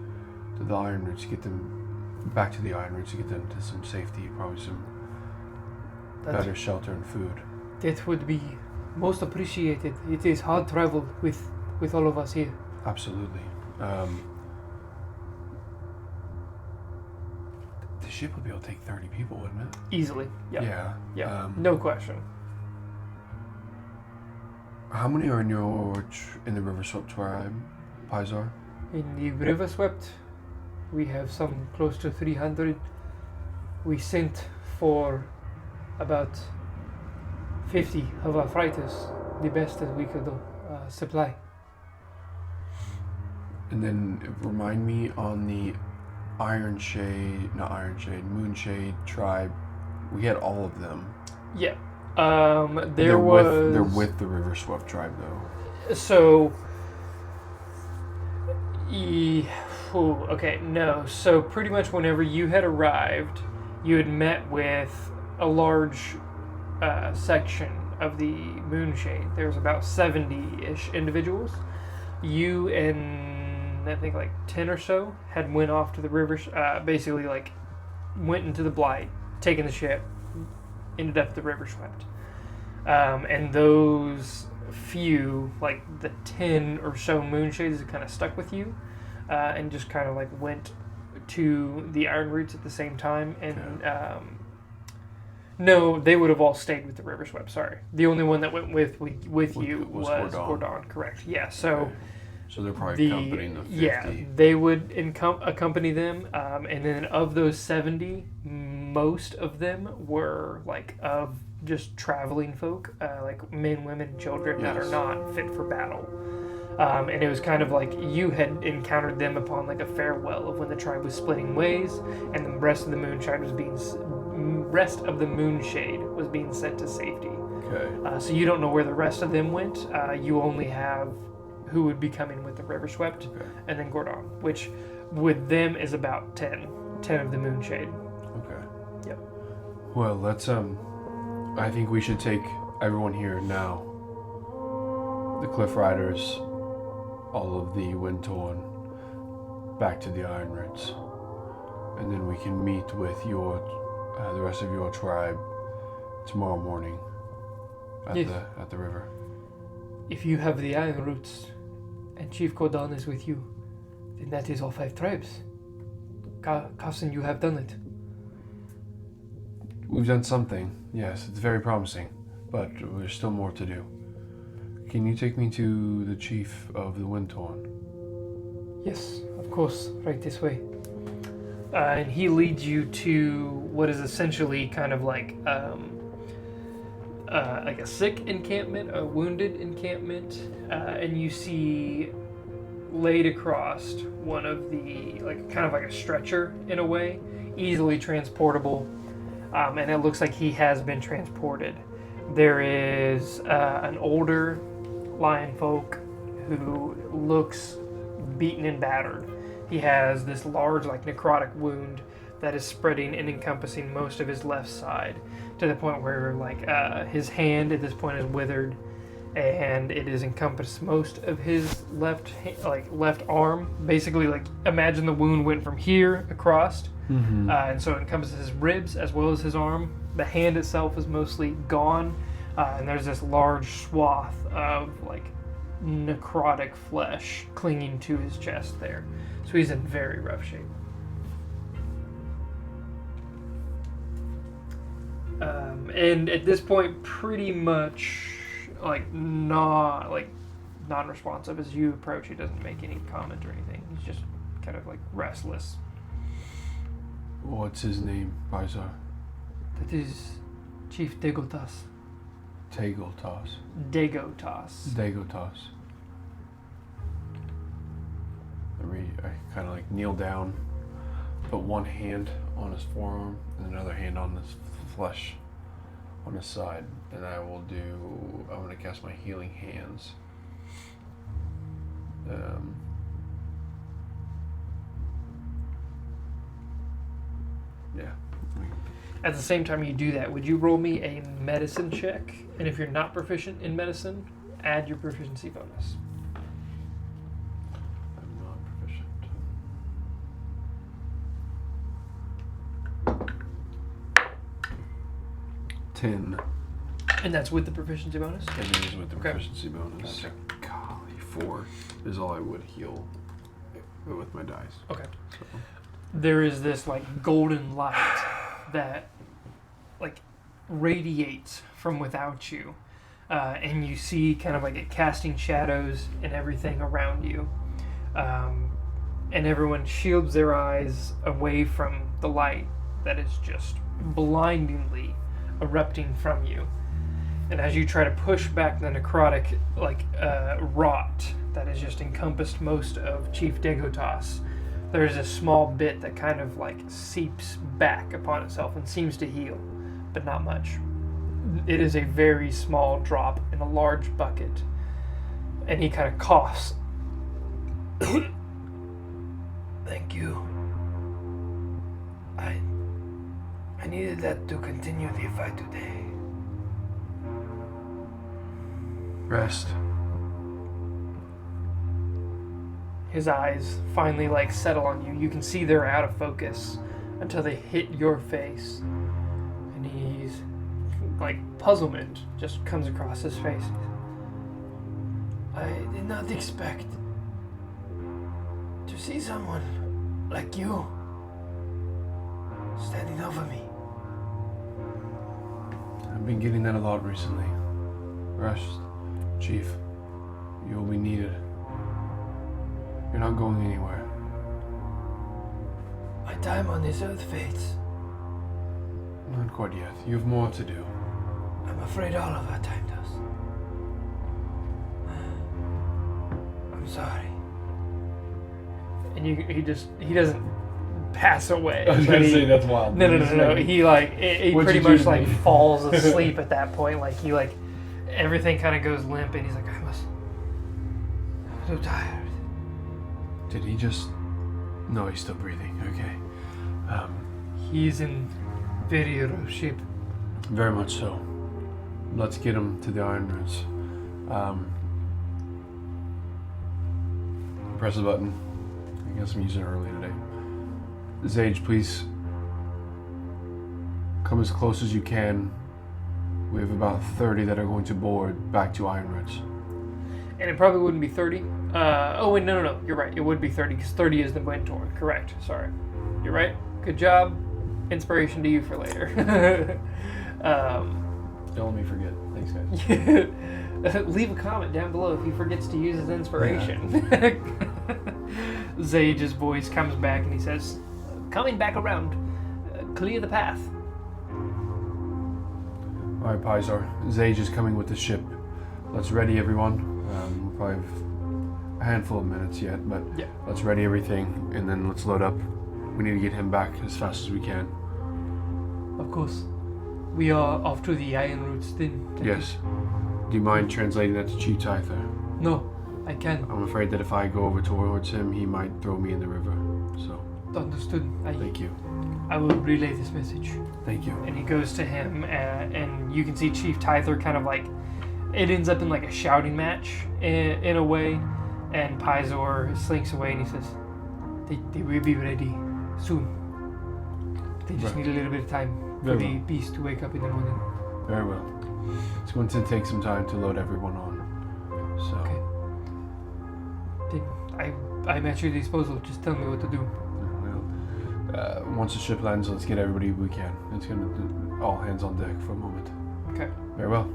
to the Iron Roots, get them back to the Iron Roots to get them to some safety, probably some better shelter and food. That would be most appreciated. It is hard travel with all of us here. Absolutely. The ship would be able to take 30 people, wouldn't it? Easily. Yeah. Yeah. Yeah. No question. How many are in in the River Swept tribe, Pizar? In the River Swept, we have some close to 300. We sent for about 50 of our fighters, the best that we could supply. And then remind me on the Moonshade tribe, we had all of them. Yeah. They're with the River Swept tribe though. So okay, no. So pretty much whenever you had arrived, you had met with a large section of the Moonshade. There was about 70-ish individuals. You and I think like 10 or so had went off to the river, basically like went into the Blight, taken the ship, ended up the River Swept. And those few, like the 10 or so Moonshades that kind of stuck with you, and just kind of like went to the Iron Roots at the same time. And no, they would have all stayed with the River Swept, sorry. The only one that went with you was Gordon, correct. Yeah, so... Okay. So they're probably accompanying the 50. Yeah, they would accompany them, and then of those 70, most of them were like of just traveling folk, like men, women, children that are not fit for battle. And it was kind of like you had encountered them upon like a farewell of when the tribe was splitting ways, and the rest of the Moonshade was being sent to safety. Okay. So you don't know where the rest of them went. You only have who would be coming with the River Swept, and then Gordon, which with them is about 10 of the Moonshade. Okay. Yep. Well, let's I think we should take everyone here now. The Cliff Riders, all of the Windtorn, back to the Iron Roots, and then we can meet with your the rest of your tribe tomorrow morning at the river. If you have the Iron Roots and Chief Gordon is with you, then that is all 5 tribes. Carson, you have done it. We've done something, yes, it's very promising, but there's still more to do. Can you take me to the chief of the Windtorn? Yes, of course, right this way. And he leads you to what is essentially kind of like a sick encampment, a wounded encampment, and you see laid across one of the, like kind of like a stretcher in a way, easily transportable, and it looks like he has been transported. There is an older lion folk who looks beaten and battered. He has this large, like, necrotic wound that is spreading and encompassing most of his left side, to the point where, like, his hand at this point is withered, and it has encompassed most of his left arm. Basically, like, imagine the wound went from here across, and so it encompasses his ribs as well as his arm. The hand itself is mostly gone, and there's this large swath of, like, necrotic flesh clinging to his chest there. So he's in very rough shape. And at this point, pretty much like non-responsive as you approach. He doesn't make any comment or anything. He's just kind of like restless. What's his name, Pizar? That is Chief Degotas. Degotas. I kind of like kneel down, put one hand on his forearm and another hand on his flesh on his side, and I'm going to cast my healing hands. Yeah. At the same time you do that, would you roll me a medicine check? And if you're not proficient in medicine, add your proficiency bonus. I'm not proficient. 10. And that's with the proficiency bonus? And it is with the Okay. proficiency bonus. Gotcha. Golly, 4 is all I would heal with my dice. Okay. So. There is this like golden light that like radiates from without you. And you see kind of like it casting shadows and everything around you. And everyone shields their eyes away from the light that is just blindingly erupting from you. And as you try to push back the necrotic rot that has just encompassed most of Chief Degotas, there's a small bit that kind of like seeps back upon itself and seems to heal, but not much. It is a very small drop in a large bucket. And he kind of coughs. Thank you. I needed that to continue the fight today. Rest. His eyes finally like settle on you. You can see they're out of focus until they hit your face. And he's like puzzlement just comes across his face. I did not expect to see someone like you standing over me. I've been getting that a lot recently. Rest, Chief. You will be needed. You're not going anywhere. My time on this earth fades. Not quite yet. You have more to do. I'm afraid all of our time does. I'm sorry. And he doesn't pass away. I was but gonna he- say that's wild. No. He he What'd pretty you do much to like me? falls asleep at that point. Like he like everything kind of goes limp, and he's like, I'm so tired. Did he just... No, he's still breathing. Okay. he's in very rough shape. Very much so. Let's get him to the Iron Roots. Press the button. I guess I'm using it early today. Zage, please come as close as you can. We have about 30 that are going to board back to Iron Roots. And it probably wouldn't be 30. Oh, wait, no. You're right. It would be 30 because 30 is the wind torn. Correct. Sorry. You're right. Good job. Inspiration to you for later. Don't let me forget. Thanks, guys. Leave a comment down below if he forgets to use his inspiration. Zage's voice comes back and he says, coming back around, clear the path. All right, Pizar. Zage is coming with the ship. Let's ready everyone. We'll probably have a handful of minutes yet, but Yeah. let's ready everything and then let's load up. We need to get him back as fast as we can. Of course. We are off to the Iron Roots then. Yes. Do you mind translating that to Chief Tyther? No, I can. I'm afraid that if I go over towards him, he might throw me in the river. So, Understood. thank you. I will relay this message. Thank you. And he goes to him, and you can see Chief Tyther kind of like, it ends up in like a shouting match in a way, and Pizor slinks away and he says, they will be ready soon. They just Right. need a little bit of time for Very the well. beast to wake up in the morning. Very well. It's going to take some time to load everyone on. So, Okay. Then I'm at your disposal. Just tell me what to do. once the ship lands, let's get everybody we can. It's going to do all hands on deck for a moment. Okay. Very well.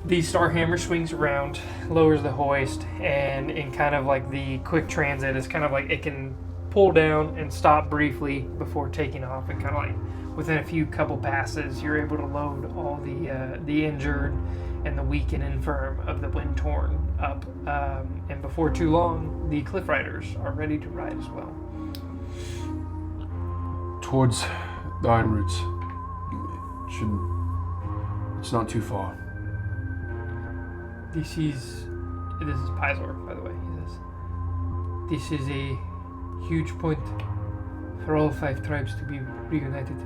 The Starhammer swings around, lowers the hoist, and in kind of like the quick transit, it's kind of like it can pull down and stop briefly before taking off, and kind of like within a few couple passes, you're able to load all the injured and the weak and infirm of the Wind Torn up, and before too long, the Cliff Riders are ready to ride as well. Towards the Iron Roots. It's not too far. This is Pizor, by the way. He says, this is a huge point for all 5 tribes to be reunited.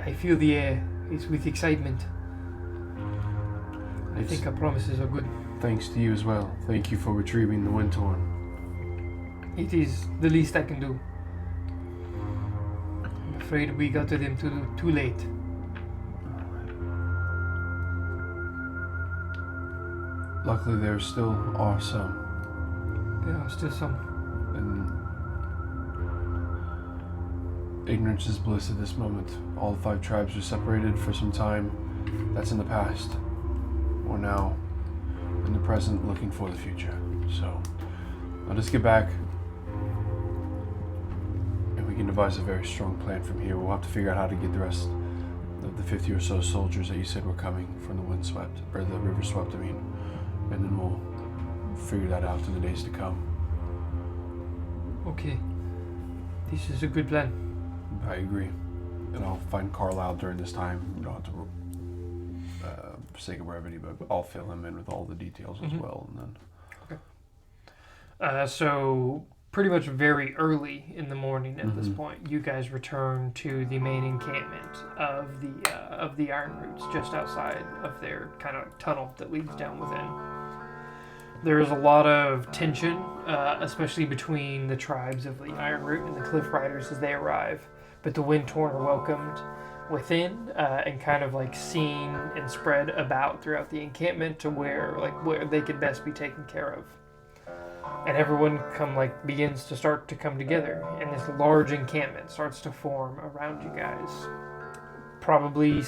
I feel the air is with excitement. I think our promises are good. Thanks to you as well. Thank you for retrieving the Wind Torn. It is the least I can do. I'm afraid we got to them too late. Luckily, there still are some. There are still some. And ignorance is bliss at this moment. All 5 tribes were separated for some time. That's in the past. We're now in the present looking for the future. So I'll just get back and we can devise a very strong plan from here. We'll have to figure out how to get the rest of the 50 or so soldiers that you said were coming from the windswept, or the river swept, I mean. And then we'll figure that out in the days to come. Okay. This is a good plan. I agree. And I'll find Carlisle during this time. You don't have to sake of brevity, but I'll fill him in with all the details as well. And then. So pretty much very early in the morning at this point, you guys return to the main encampment of the Iron Roots, just outside of their kind of tunnel that leads down within. There is a lot of tension, especially between the tribes of the Iron Root and the Cliff Riders as they arrive. But the Windtorn are welcomed within and kind of like seen and spread about throughout the encampment to where they could best be taken care of. And everyone begins to start to come together, and this large encampment starts to form around you guys. Probably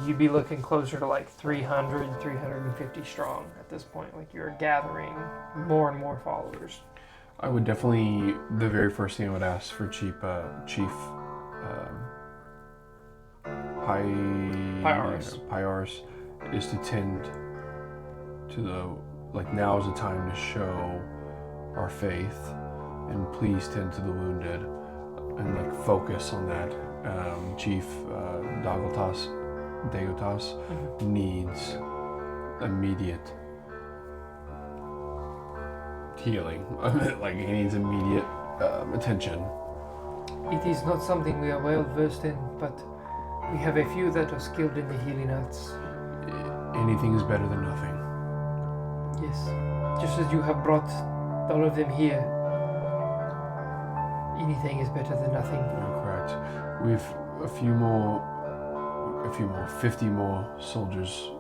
you'd be looking closer to 300, 350 strong at this point. You're gathering more and more followers. I would definitely, the very first thing I would ask for Chief Pyars is to tend to now is the time to show our faith, and please tend to the wounded and focus on that. Chief Dagotas needs immediate healing. He needs immediate attention. It is not something we are well versed in, but we have a few that are skilled in the healing arts. Anything is better than nothing. Yes, just as you have brought all of them here, anything is better than nothing. You're correct. We've a few more, 50 more soldiers,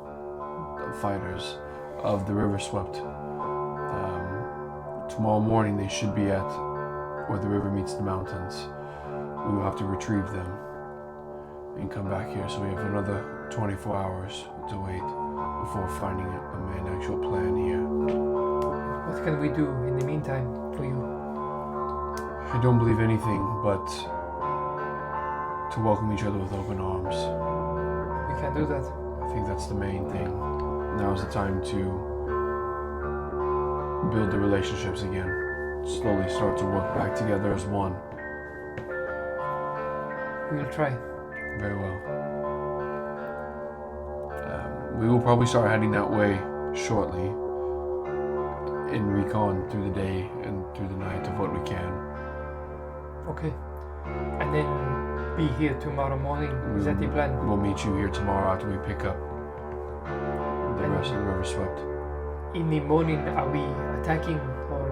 fighters of the river swept. Tomorrow morning they should be at where the river meets the mountains. We will have to retrieve them and come back here, so we have another 24 hours to wait before finding a main actual plan here. What can we do in the meantime for you? I don't believe anything but to welcome each other with open arms. We can do that. I think that's the main thing. Now is the time to build the relationships again. Slowly start to work back together as one. We'll try. Very well. We will probably start heading that way shortly in recon through the day and through the night of what we can. Okay. And then be here tomorrow morning. Is that the plan? We'll meet you here tomorrow after we pick up the rest of the river swept. In the morning, are we attacking, or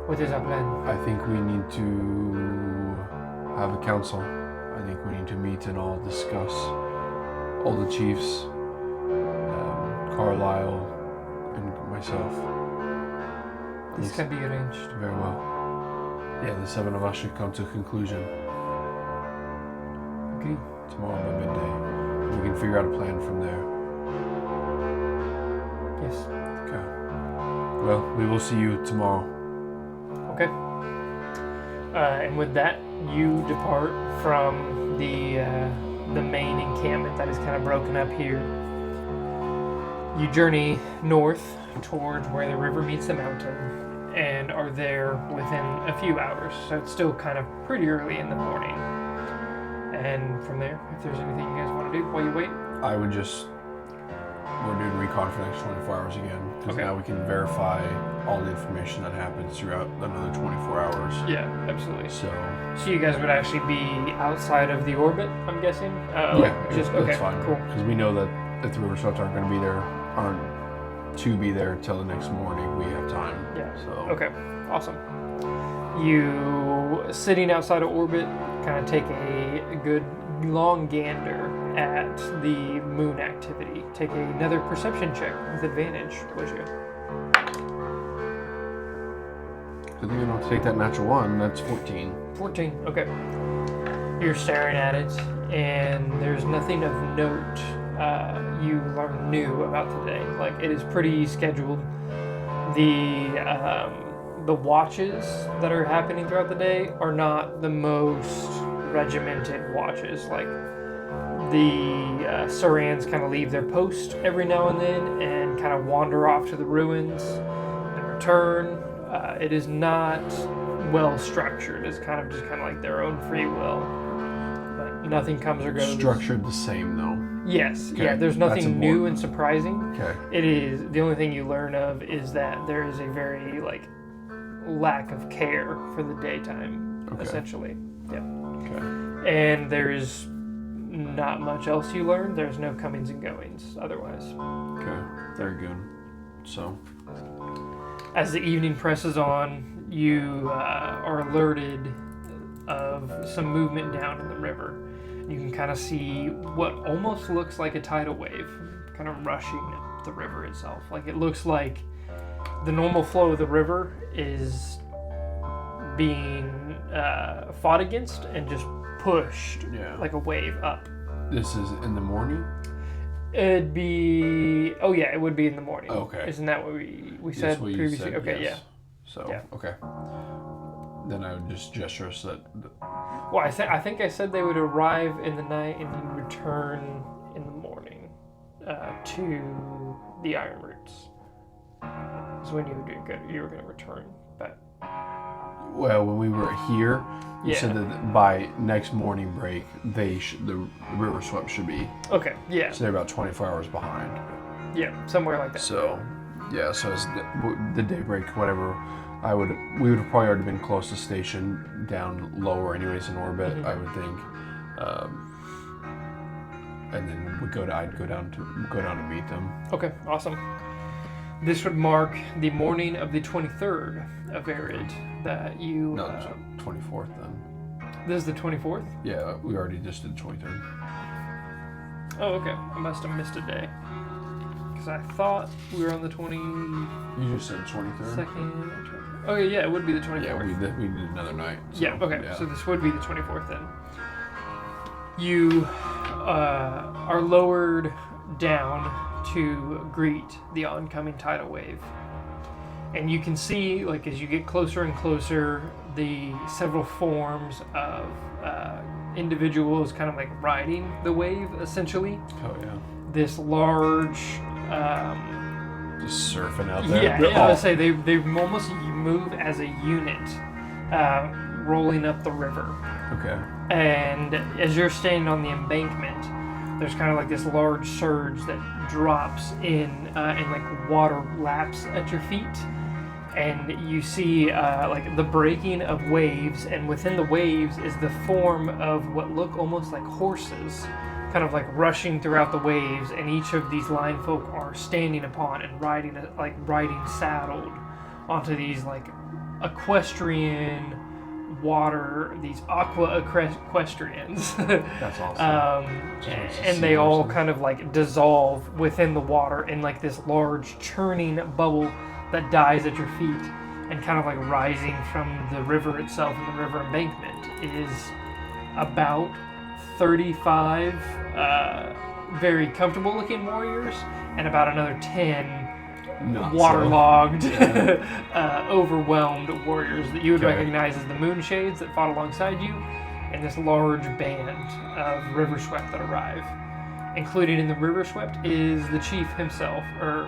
what is our plan? I think we need to have a council. I think we need to meet and all discuss, all the chiefs, Carlisle, and myself. This can be arranged. Very well. Yeah, the 7 of us should come to a conclusion Agree. tomorrow by midday. We can figure out a plan from there. Yes. Okay. Well, we will see you tomorrow. Okay. And with that, you depart from the main encampment that is kind of broken up here. You journey north towards where the river meets the mountain and are there within a few hours. So it's still kind of pretty early in the morning. And from there, if there's anything you guys want to do while you wait. I would just... We're doing recon for the next 24 hours again. Because now we can verify all the information that happens throughout another 24 hours. Yeah, absolutely. So you guys would actually be outside of the orbit, I'm guessing? that's fine. Cool. Because we know that if the river swept aren't to be there till the next morning, we have time. Yeah. So Okay, awesome. You, sitting outside of orbit, kind of take a good long gander at the moon activity. Take another perception check with advantage, would you? Good thing I don't take that natural one. That's 14. 14, okay. You're staring at it, and there's nothing of note you learn new about today. Like, it is pretty scheduled. The watches that are happening throughout the day are not the most regimented watches. Like, the Surans kind of leave their post every now and then and kind of wander off to the ruins and return. It is not well structured. It's kind of like their own free will. But nothing comes or goes. Structured the same though. Yes. Okay. Yeah. There's nothing new and surprising. Okay. It is the only thing you learn of is that there is a very lack of care for the daytime, essentially. Yeah. Okay. And there is not much else you learn. There's no comings and goings otherwise. Okay. Very good. So. As the evening presses on, you are alerted of some movement down in the river. You can kind of see what almost looks like a tidal wave kind of rushing the river itself. Like, it looks like the normal flow of the river is being fought against and just pushed like a wave up. This is in the morning? It'd be... Oh, yeah, it would be in the morning. Okay. Isn't that what we said what you previously? said, Okay, yes. yeah. So, Yeah. okay. Then I would just gesture so that... Well, I think I said they would arrive in the night and then return in the morning to the Iron Roots. So when you were going to return back. Well, when we were here, you Yeah. said that by next morning break, the river swept should be. Okay, yeah. So they're about 24 hours behind. Yeah, somewhere like that. So, yeah, so as the daybreak, whatever, we would have probably already been close to station down lower anyways in orbit, I would think. And then I'd go down to meet them. Okay, awesome. This would mark the morning of the 23rd of Arid that you... No, 24th then. This is the 24th? Yeah, we already just did 23rd. Oh, okay. I must have missed a day. Because I thought we were on the 22nd. You just said 23rd? Okay, yeah, it would be the 24th. Yeah, we did another night. So, yeah, okay. Yeah. So this would be the 24th then. You are lowered down to greet the oncoming tidal wave. And you can see, like, as you get closer and closer, the several forms of individuals kind of like riding the wave, essentially. Oh, yeah. This large... just surfing out there. Yeah, I would say they almost move as a unit, rolling up the river. Okay. And as you're standing on the embankment, there's kind of like this large surge that drops in and like water laps at your feet. And you see like the breaking of waves, and within the waves is the form of what look almost like horses, kind of like rushing throughout the waves, and each of these line folk are standing upon and riding saddled onto these like equestrian water, these aqua equestrians. That's awesome. And they all kind of like dissolve within the water in like this large churning bubble that dies at your feet, and kind of like rising from the river itself and the river embankment is about 35 very comfortable looking warriors and about another 10 waterlogged, overwhelmed warriors that you would recognize as the Moonshades that fought alongside you, and this large band of Riverswept that arrive. Included in the Riverswept is the chief himself, or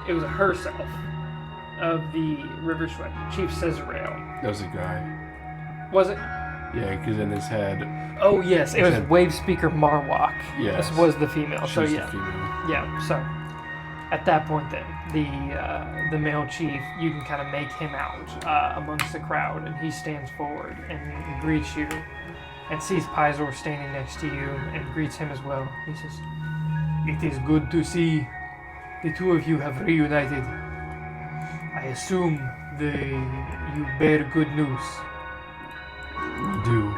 it was herself, of the Riverswept, Chief Cesarale. That was a guy. Was it? Yeah, because in his head... Oh, yes, it was Wave Speaker Marwak. Yes. This was the female. She was the female. Yeah, so at that point then, the male chief, you can kind of make him out amongst the crowd, and he stands forward and greets you and sees Pizor standing next to you and greets him as well. He says, "It is good to see the two of you have reunited. I assume you bear good news. We do.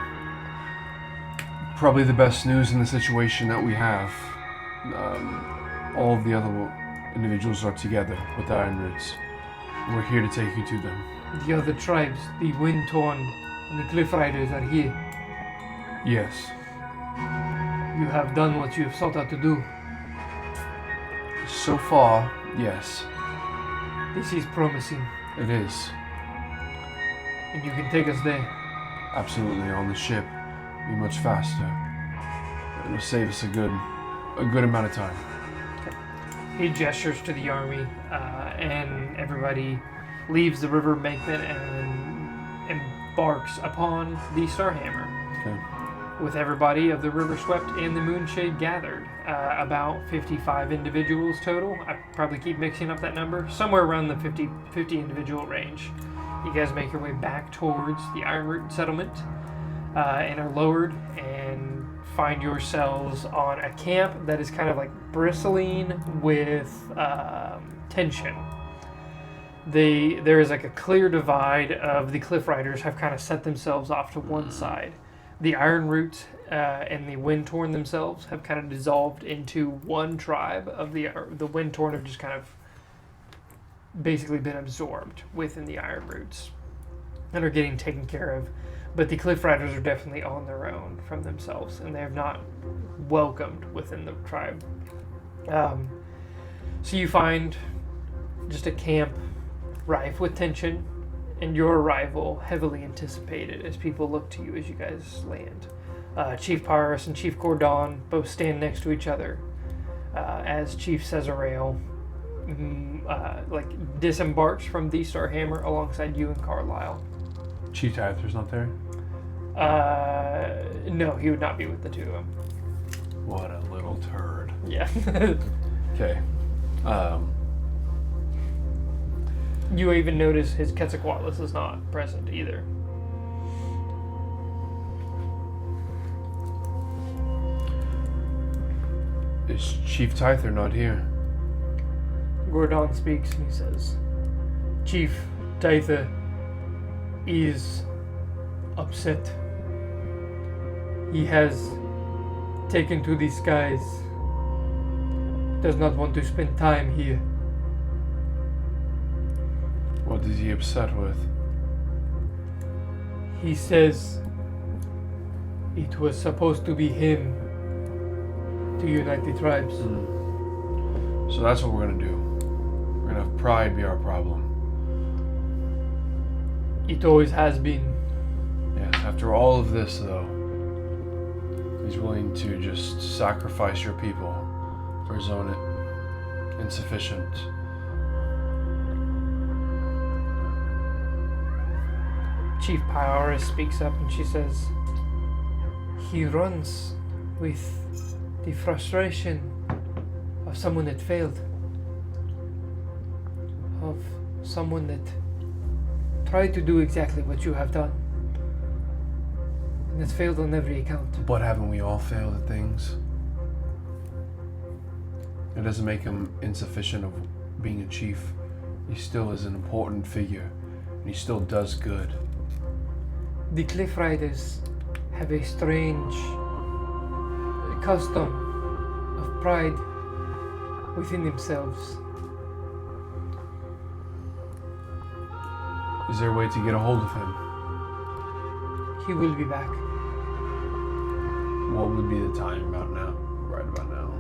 Probably the best news in the situation that we have. All of the other individuals are together with the Iron Roots. We're here to take you to them. The other tribes, the Wind-Torn and the Cliff Riders are here. Yes. You have done what you have sought out to do. So far, yes. This is promising, It is. and you can take us there. Absolutely, on the ship. Be much faster. It'll save us a good amount of time. He gestures to the army, and everybody leaves the river embankment and embarks upon the Starhammer. Okay. With everybody of the River Swept and the Moonshade gathered. About 55 individuals total. I probably keep mixing up that number. Somewhere around the 50 individual range. You guys make your way back towards the Ironroot settlement and are lowered and find yourselves on a camp that is kind of like bristling with tension. There is like a clear divide of the Cliff Riders have kind of set themselves off to one side. The Ironroot and the Wind-Torn themselves have kind of dissolved into one tribe. Of the Wind-Torn have just kind of basically been absorbed within the Ironroots and are getting taken care of. But the Cliff Riders are definitely on their own from themselves, and they have not welcomed within the tribe. So you find just a camp rife with tension, and your arrival heavily anticipated as people look to you as you guys land. Chief Pyrus and Chief Gordon both stand next to each other as Chief Cesarale disembarks from the Starhammer alongside you and Carlisle. Chief Tither's not there? No, he would not be with the two of them. What a little turd. Yeah. Okay. You even notice his Quetzalcoatlus is not present either. Is Chief Tither not here? Gordon speaks and he says, Chief Tither is upset. He has taken to the skies. Does not want to spend time here. What is he upset with? He says it was supposed to be him to unite the tribes. So that's what we're gonna do. We're gonna have pride be our problem. It always has been. Yes, after all of this though, he's willing to just sacrifice your people for his own insufficient. Chief Pyrus speaks up and she says, he runs with the frustration of someone that failed. Of someone that tried to do exactly what you have done. And has failed on every account. But haven't we all failed at things? It doesn't make him insufficient of being a chief. He still is an important figure, and he still does good. The Cliff Riders have a strange custom of pride within themselves. Is there a way to get a hold of him? He will be back. What would be the time about now? Right about now?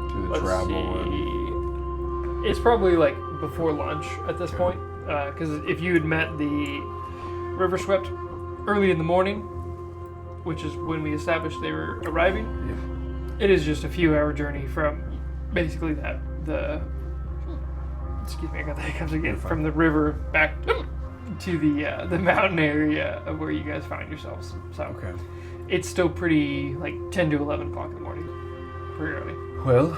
To the Let's travel see. It's probably like before lunch at this point, because if you had met the River Swept early in the morning, which is when we established they were arriving, it is just a few-hour journey from basically excuse me, I got the hiccups again, from the river back to the mountain area of where you guys find yourselves. So Okay. it's still pretty like 10 to 11 o'clock in the morning, pretty early. Well,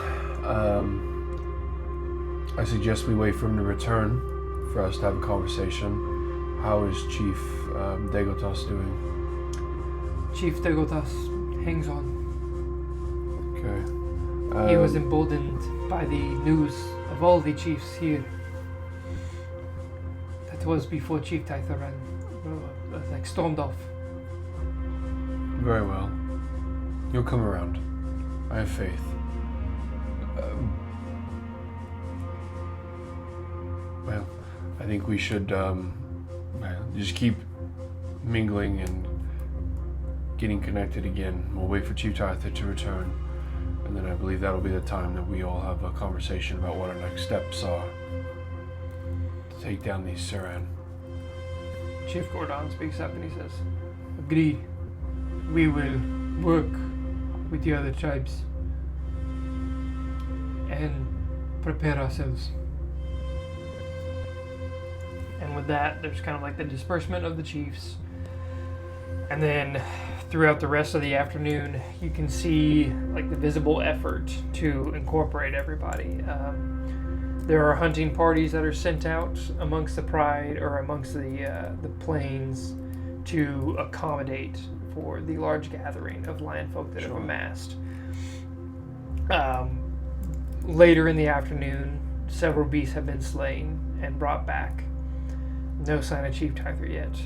I suggest we wait for him to return for us to have a conversation. How is Chief Degotas doing? Chief Degotas hangs on. Okay. He was emboldened by the news of all the chiefs here that It was before Chief Tyther ran, stormed off. Very well. You'll come around. I have faith. Well, I think we should just keep mingling and getting connected again. We'll wait for Chief Tyther to return, and then I believe that'll be the time that we all have a conversation about what our next steps are to take down these Suran. Chief Gordon speaks up and he says, "Agreed. We will work with the other tribes and prepare ourselves." And with that, there's kind of like the disbursement of the chiefs. And then throughout the rest of the afternoon, you can see like the visible effort to incorporate everybody. There are hunting parties that are sent out amongst the pride or amongst the plains to accommodate for the large gathering of landfolk that have amassed. Later in the afternoon, several beasts have been slain and brought back. No sign of Chief Tyther yet.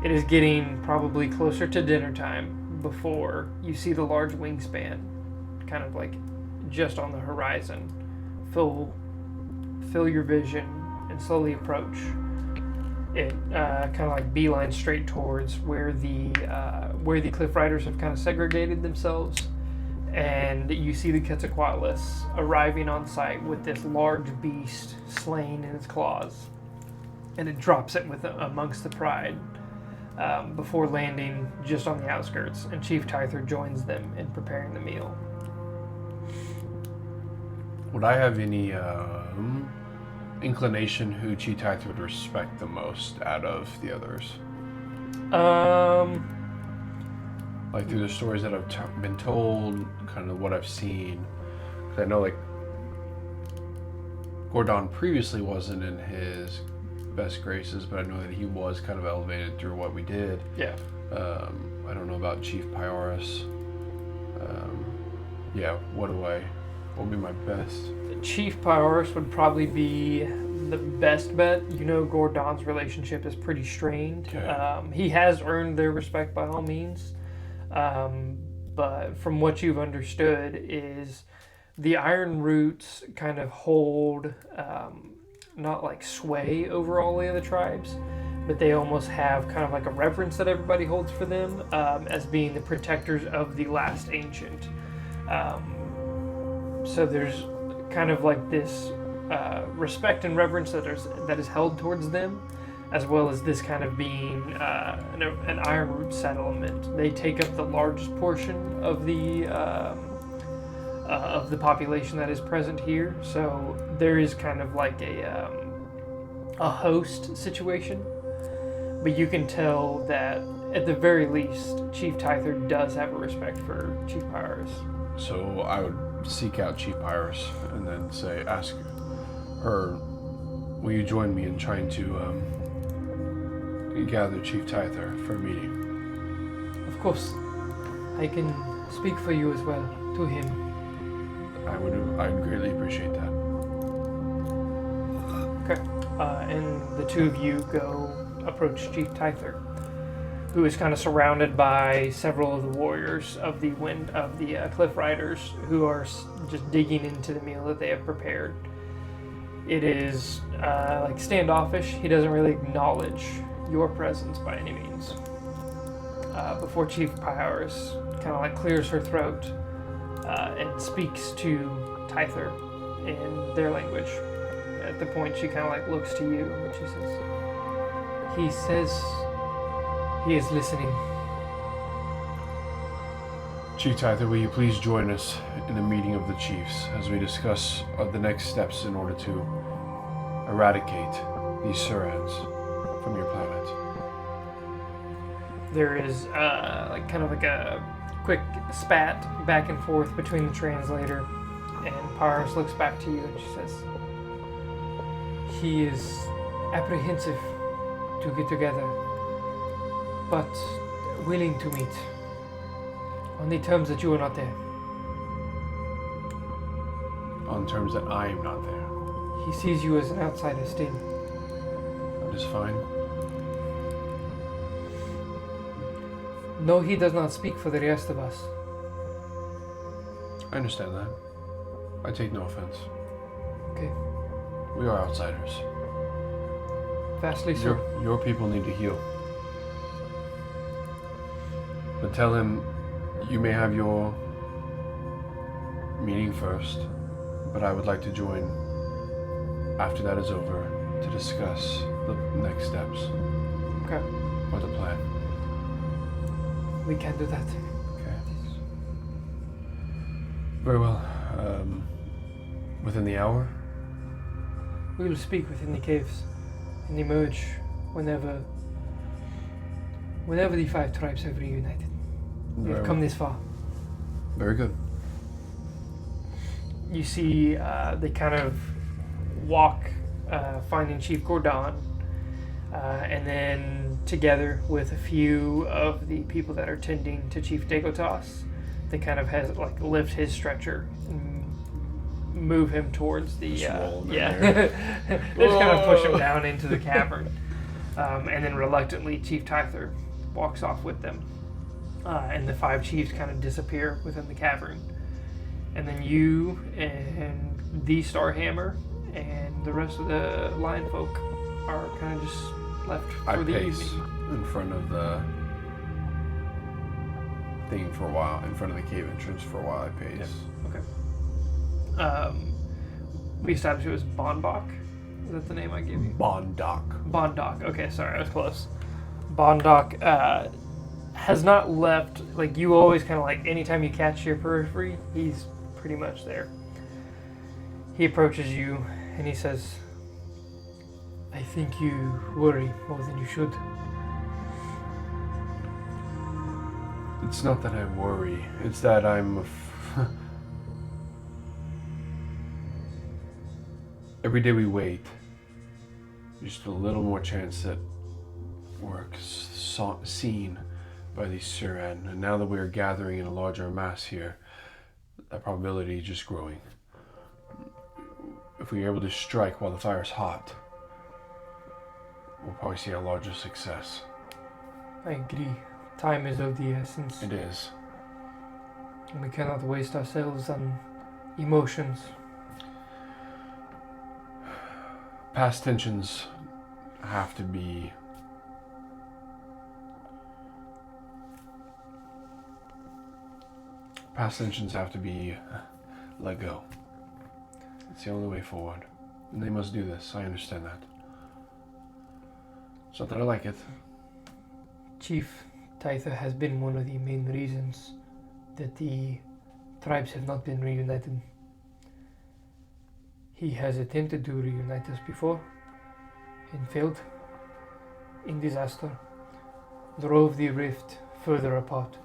It is getting probably closer to dinner time before you see the large wingspan kind of like just on the horizon fill your vision and slowly approach. It kind of like beeline straight towards where the Cliff Riders have kind of segregated themselves, and you see the Quetzalcoatlus arriving on site with this large beast slain in its claws, and it drops it amongst the pride before landing just on the outskirts, and Chief Tyther joins them in preparing the meal. Would I have any inclination who Chief Tyther would respect the most out of the others? Like through the stories that have been told, kind of what I've seen. Because I know like Gordon previously wasn't in his best graces, but I know that he was kind of elevated through what we did. Yeah. I don't know about Chief Pioris. What will be my best? Chief Pioris would probably be the best bet. You know, Gordon's relationship is pretty strained. Okay. He has earned their respect by all means, but from what you've understood is the Iron Roots kind of hold not like sway over all the other tribes, but they almost have kind of like a reverence that everybody holds for them as being the protectors of the last ancient. So there's kind of like this respect and reverence that is held towards them, as well as this kind of being an Iron Root settlement. They take up the largest portion of the population that is present here. So there is kind of like a host situation, but you can tell that at the very least, Chief Tyther does have a respect for Chief Pyrus. So I would seek out Chief Pyrus and then ask her, will you join me in trying to gather Chief Tyther for a meeting? Of course, I can speak for you as well to him. I'd greatly appreciate that. Okay. And the two of you go approach Chief Tyther, who is kind of surrounded by several of the warriors of the Cliff Riders who are just digging into the meal that they have prepared. It is like standoffish. He doesn't really acknowledge your presence by any means. Before Chief Pyrus kind of like clears her throat and speaks to Tyther in their language. At the point she kind of like looks to you and she says, "He says he is listening." Chief Tyther, will you please join us in a meeting of the chiefs as we discuss the next steps in order to eradicate these Surans from your planet? There is like kind of like a quick spat back and forth between the translator, and Pyrus looks back to you and she says, "He is apprehensive to get together, but willing to meet on the terms that you are not there." On terms that I am not there. He sees you as an outsider still. is fine. No, he does not speak for the rest of us. I understand that. I take no offense. Okay. We are outsiders. Vastly so. Your people need to heal. But tell him you may have your meeting first, but I would like to join after that is over to discuss the next steps. Okay. Or the plan. We can do that. Okay. Very well. Within the hour? We will speak within the caves and emerge whenever the 5 tribes have reunited. We have come this far. Very good. You see, they kind of walk, finding Chief Gordon, and then together with a few of the people that are tending to Chief Dagotas, they kind of lift his stretcher and move him towards the just kind of push him down into the cavern, and then reluctantly Chief Tyther walks off with them, and the 5 chiefs kind of disappear within the cavern, and then you and the Starhammer and the rest of the lion folk are kind of just left for the evening. In front of the thing for a while, in front of the cave entrance for a while. I pace. Yep. Okay. We established it was Bonbach. Is that the name I gave you? Bondoc. Bondoc. Okay, sorry, I was close. Bondoc has not left. Like, you always kind of like, anytime you catch your periphery, he's pretty much there. He approaches you and he says, I think you worry more than you should. It's not that I worry. It's that I'm... Every day we wait, just a little more chance that we're seen by these Suran. And now that we're gathering in a larger mass here, that probability is just growing. If we're able to strike while the fire's hot, we'll probably see a larger success. I agree. Time is of the essence. It is. And we cannot waste ourselves on emotions. Past tensions have to be let go. It's the only way forward. And they must do this. I understand that. It's not that I like it. Chief Tyther has been one of the main reasons that the tribes have not been reunited. He has attempted to reunite us before and failed in disaster, drove the rift further apart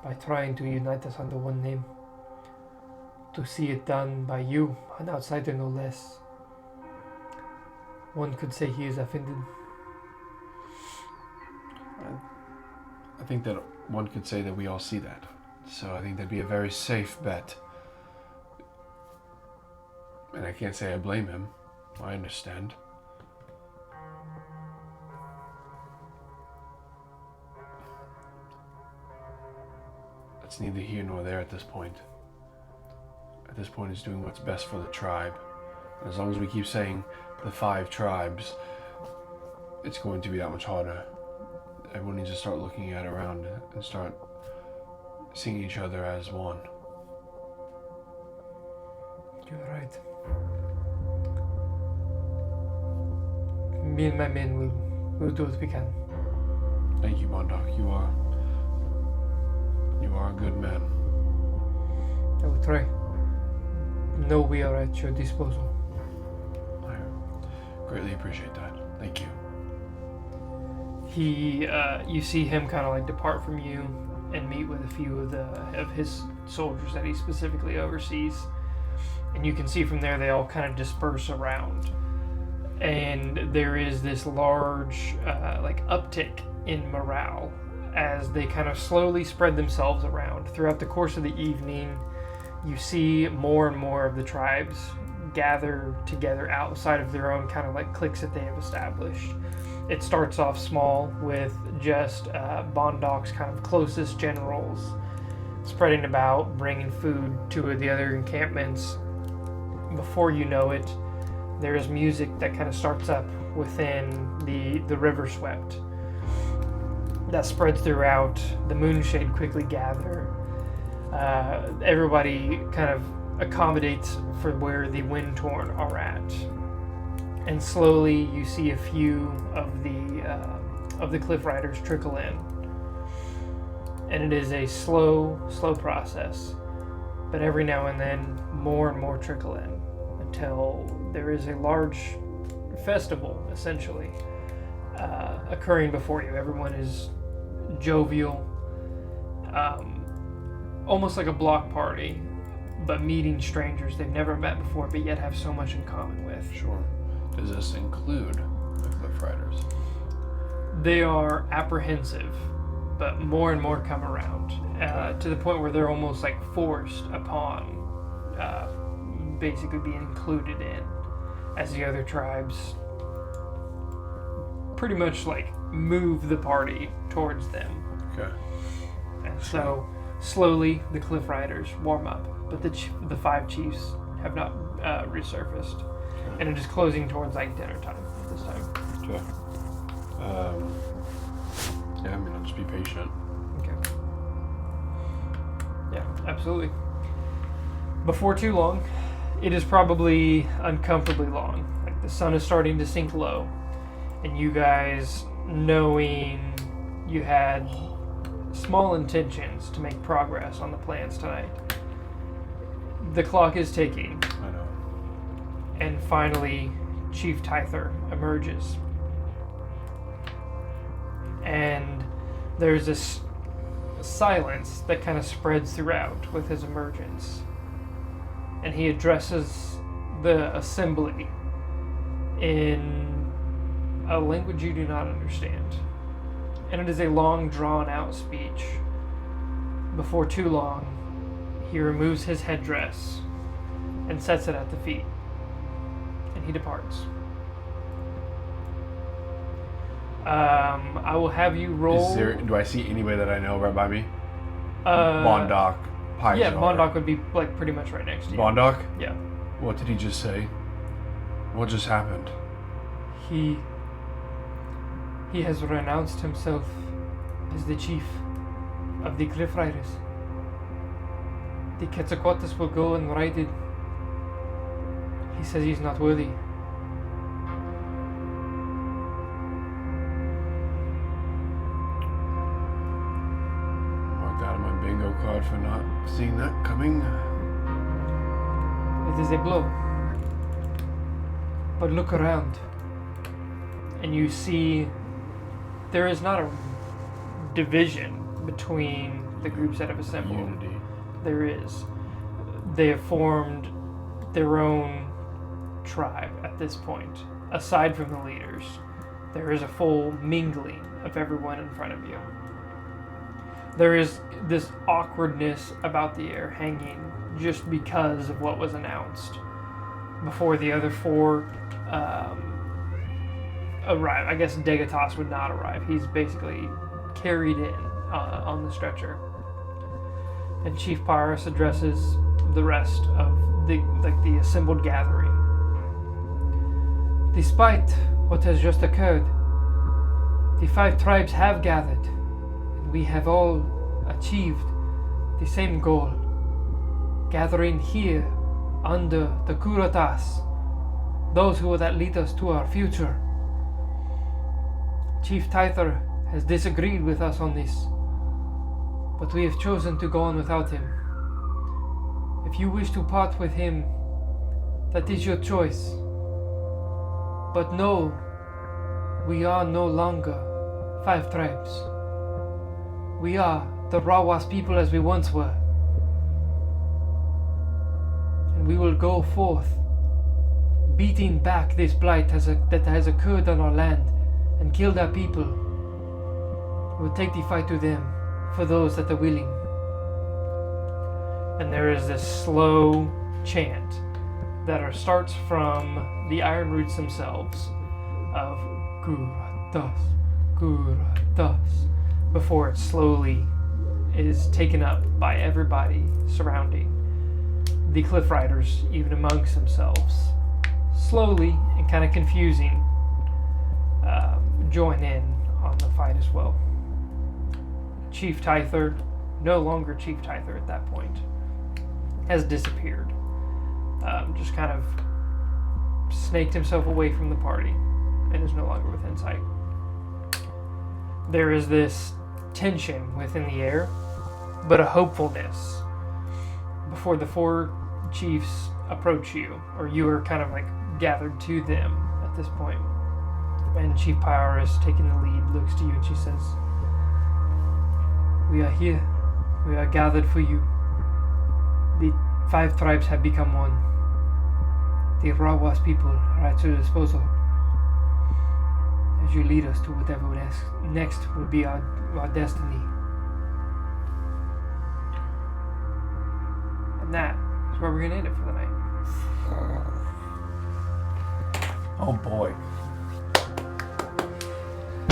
by trying to unite us under one name. To see it done by you, an outsider no less, one could say he is offended. I think that one could say that we all see that. So I think that'd be a very safe bet. And I can't say I blame him. I understand. That's neither here nor there at this point. At this point, he's doing what's best for the tribe. And as long as we keep saying the 5 tribes, it's going to be that much harder. Everyone needs to start looking at around and start seeing each other as one. You're right. Me and my men will do what we can. Thank you, Bondoc. You are a good man. I will try. No, we are at your disposal. I greatly appreciate that. Thank you. You see him kind of like depart from you and meet with a few of his soldiers that he specifically oversees, and you can see from there they all kind of disperse around, and there is this large uptick in morale as they kind of slowly spread themselves around throughout the course of the evening. you see more and more of the tribes gather together outside of their own kind of like cliques that they have established. It starts off small with just Bondok's kind of closest generals spreading about, bringing food to the other encampments. Before you know it, there's music that kind of starts up within the river swept. That spreads throughout. The moonshade quickly gather. Everybody kind of accommodates for where the wind-torn are at. And slowly you see a few of the cliff riders trickle in. And it is a slow process. But every now and then, more and more trickle in until there is a large festival, essentially, occurring before you. Everyone is jovial, almost like a block party, but meeting strangers they've never met before, but yet have so much in common with. Sure. Does this include the Cliff Riders? They are apprehensive, but more and more come around, to the point where they're almost like forced upon basically being included in, as the other tribes pretty much like move the party towards them. Okay. And so slowly the Cliff Riders warm up, but the 5 chiefs have not resurfaced. Okay. And it is closing towards like dinner time at this time. Okay. Yeah, I mean, I'll just be patient. Okay. Yeah, absolutely. Before too long, it is probably uncomfortably long. Like the sun is starting to sink low, and you guys, knowing you had small intentions to make progress on the plans tonight, the clock is ticking. I know. And finally, Chief Tyther emerges. And there's this silence that kind of spreads throughout with his emergence. And he addresses the assembly in a language you do not understand. And it is a long, drawn-out speech. Before too long, he removes his headdress and sets it at the feet. And he departs. I will have you roll. Do I see anybody that I know right by me? Bondok. Bondok. Pizar. Yeah, Bondok would be like pretty much right next to you. Bondok? Yeah. What did he just say? What just happened? He has renounced himself as the chief of the Cliff Riders. The Quetzalcoatlus will go and ride it. He says he's not worthy. Mark that on my bingo card for not seeing that coming. It is a blow. But look around, and you see there is not a division between the groups that have assembled. Unity. There is. They have formed their own tribe at this point. Aside from the leaders, there is a full mingling of everyone in front of you. There is this awkwardness about the air hanging just because of what was announced before the other 4 arrive. I guess Degatos would not arrive. He's basically carried in on the stretcher. And Chief Pyrus addresses the rest of the assembled gathering. Despite what has just occurred, the 5 tribes have gathered, and we have all achieved the same goal, gathering here under the Kuratas, those who will that lead us to our future. Chief Tyther has disagreed with us on this, but we have chosen to go on without him. If you wish to part with him, that is your choice. But no, we are no longer 5 tribes. We are the Rawas people as we once were. And we will go forth, beating back this blight that has occurred on our land and killed our people. We'll take the fight to them for those that are willing. and there is this slow chant that starts from the Iron Roots themselves of Guradas, Guradas, before it slowly is taken up by everybody surrounding. The Cliff Riders, even amongst themselves, slowly and kind of confusing, join in on the fight as well. Chief Tyther, no longer Chief Tyther at that point, has disappeared. Just kind of snaked himself away from the party and is no longer within sight. There is this tension within the air, but a hopefulness before the four chiefs approach you, or you are kind of like gathered to them at this point. And Chief Pyarus, taking the lead, looks to you and she says, "We are here. We are gathered for you. The 5 tribes have become one. The Rawas people are at your disposal as you lead us to whatever next will be our destiny." And that is where we're going to end it for the night. Oh boy.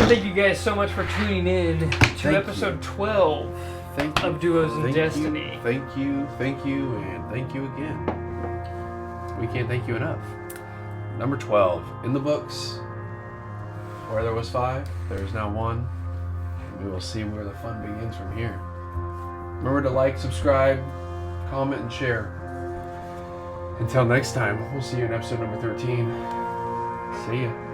Thank you guys so much for tuning in to Thank episode you. 12 Thank you. of Duos in Thank Destiny. You, thank you, and thank you again. We can't thank you enough. Number 12 in the books. Where there was 5, there is now 1. And we will see where the fun begins from here. Remember to like, subscribe, comment, and share. Until next time, we'll see you in episode number 13. See ya.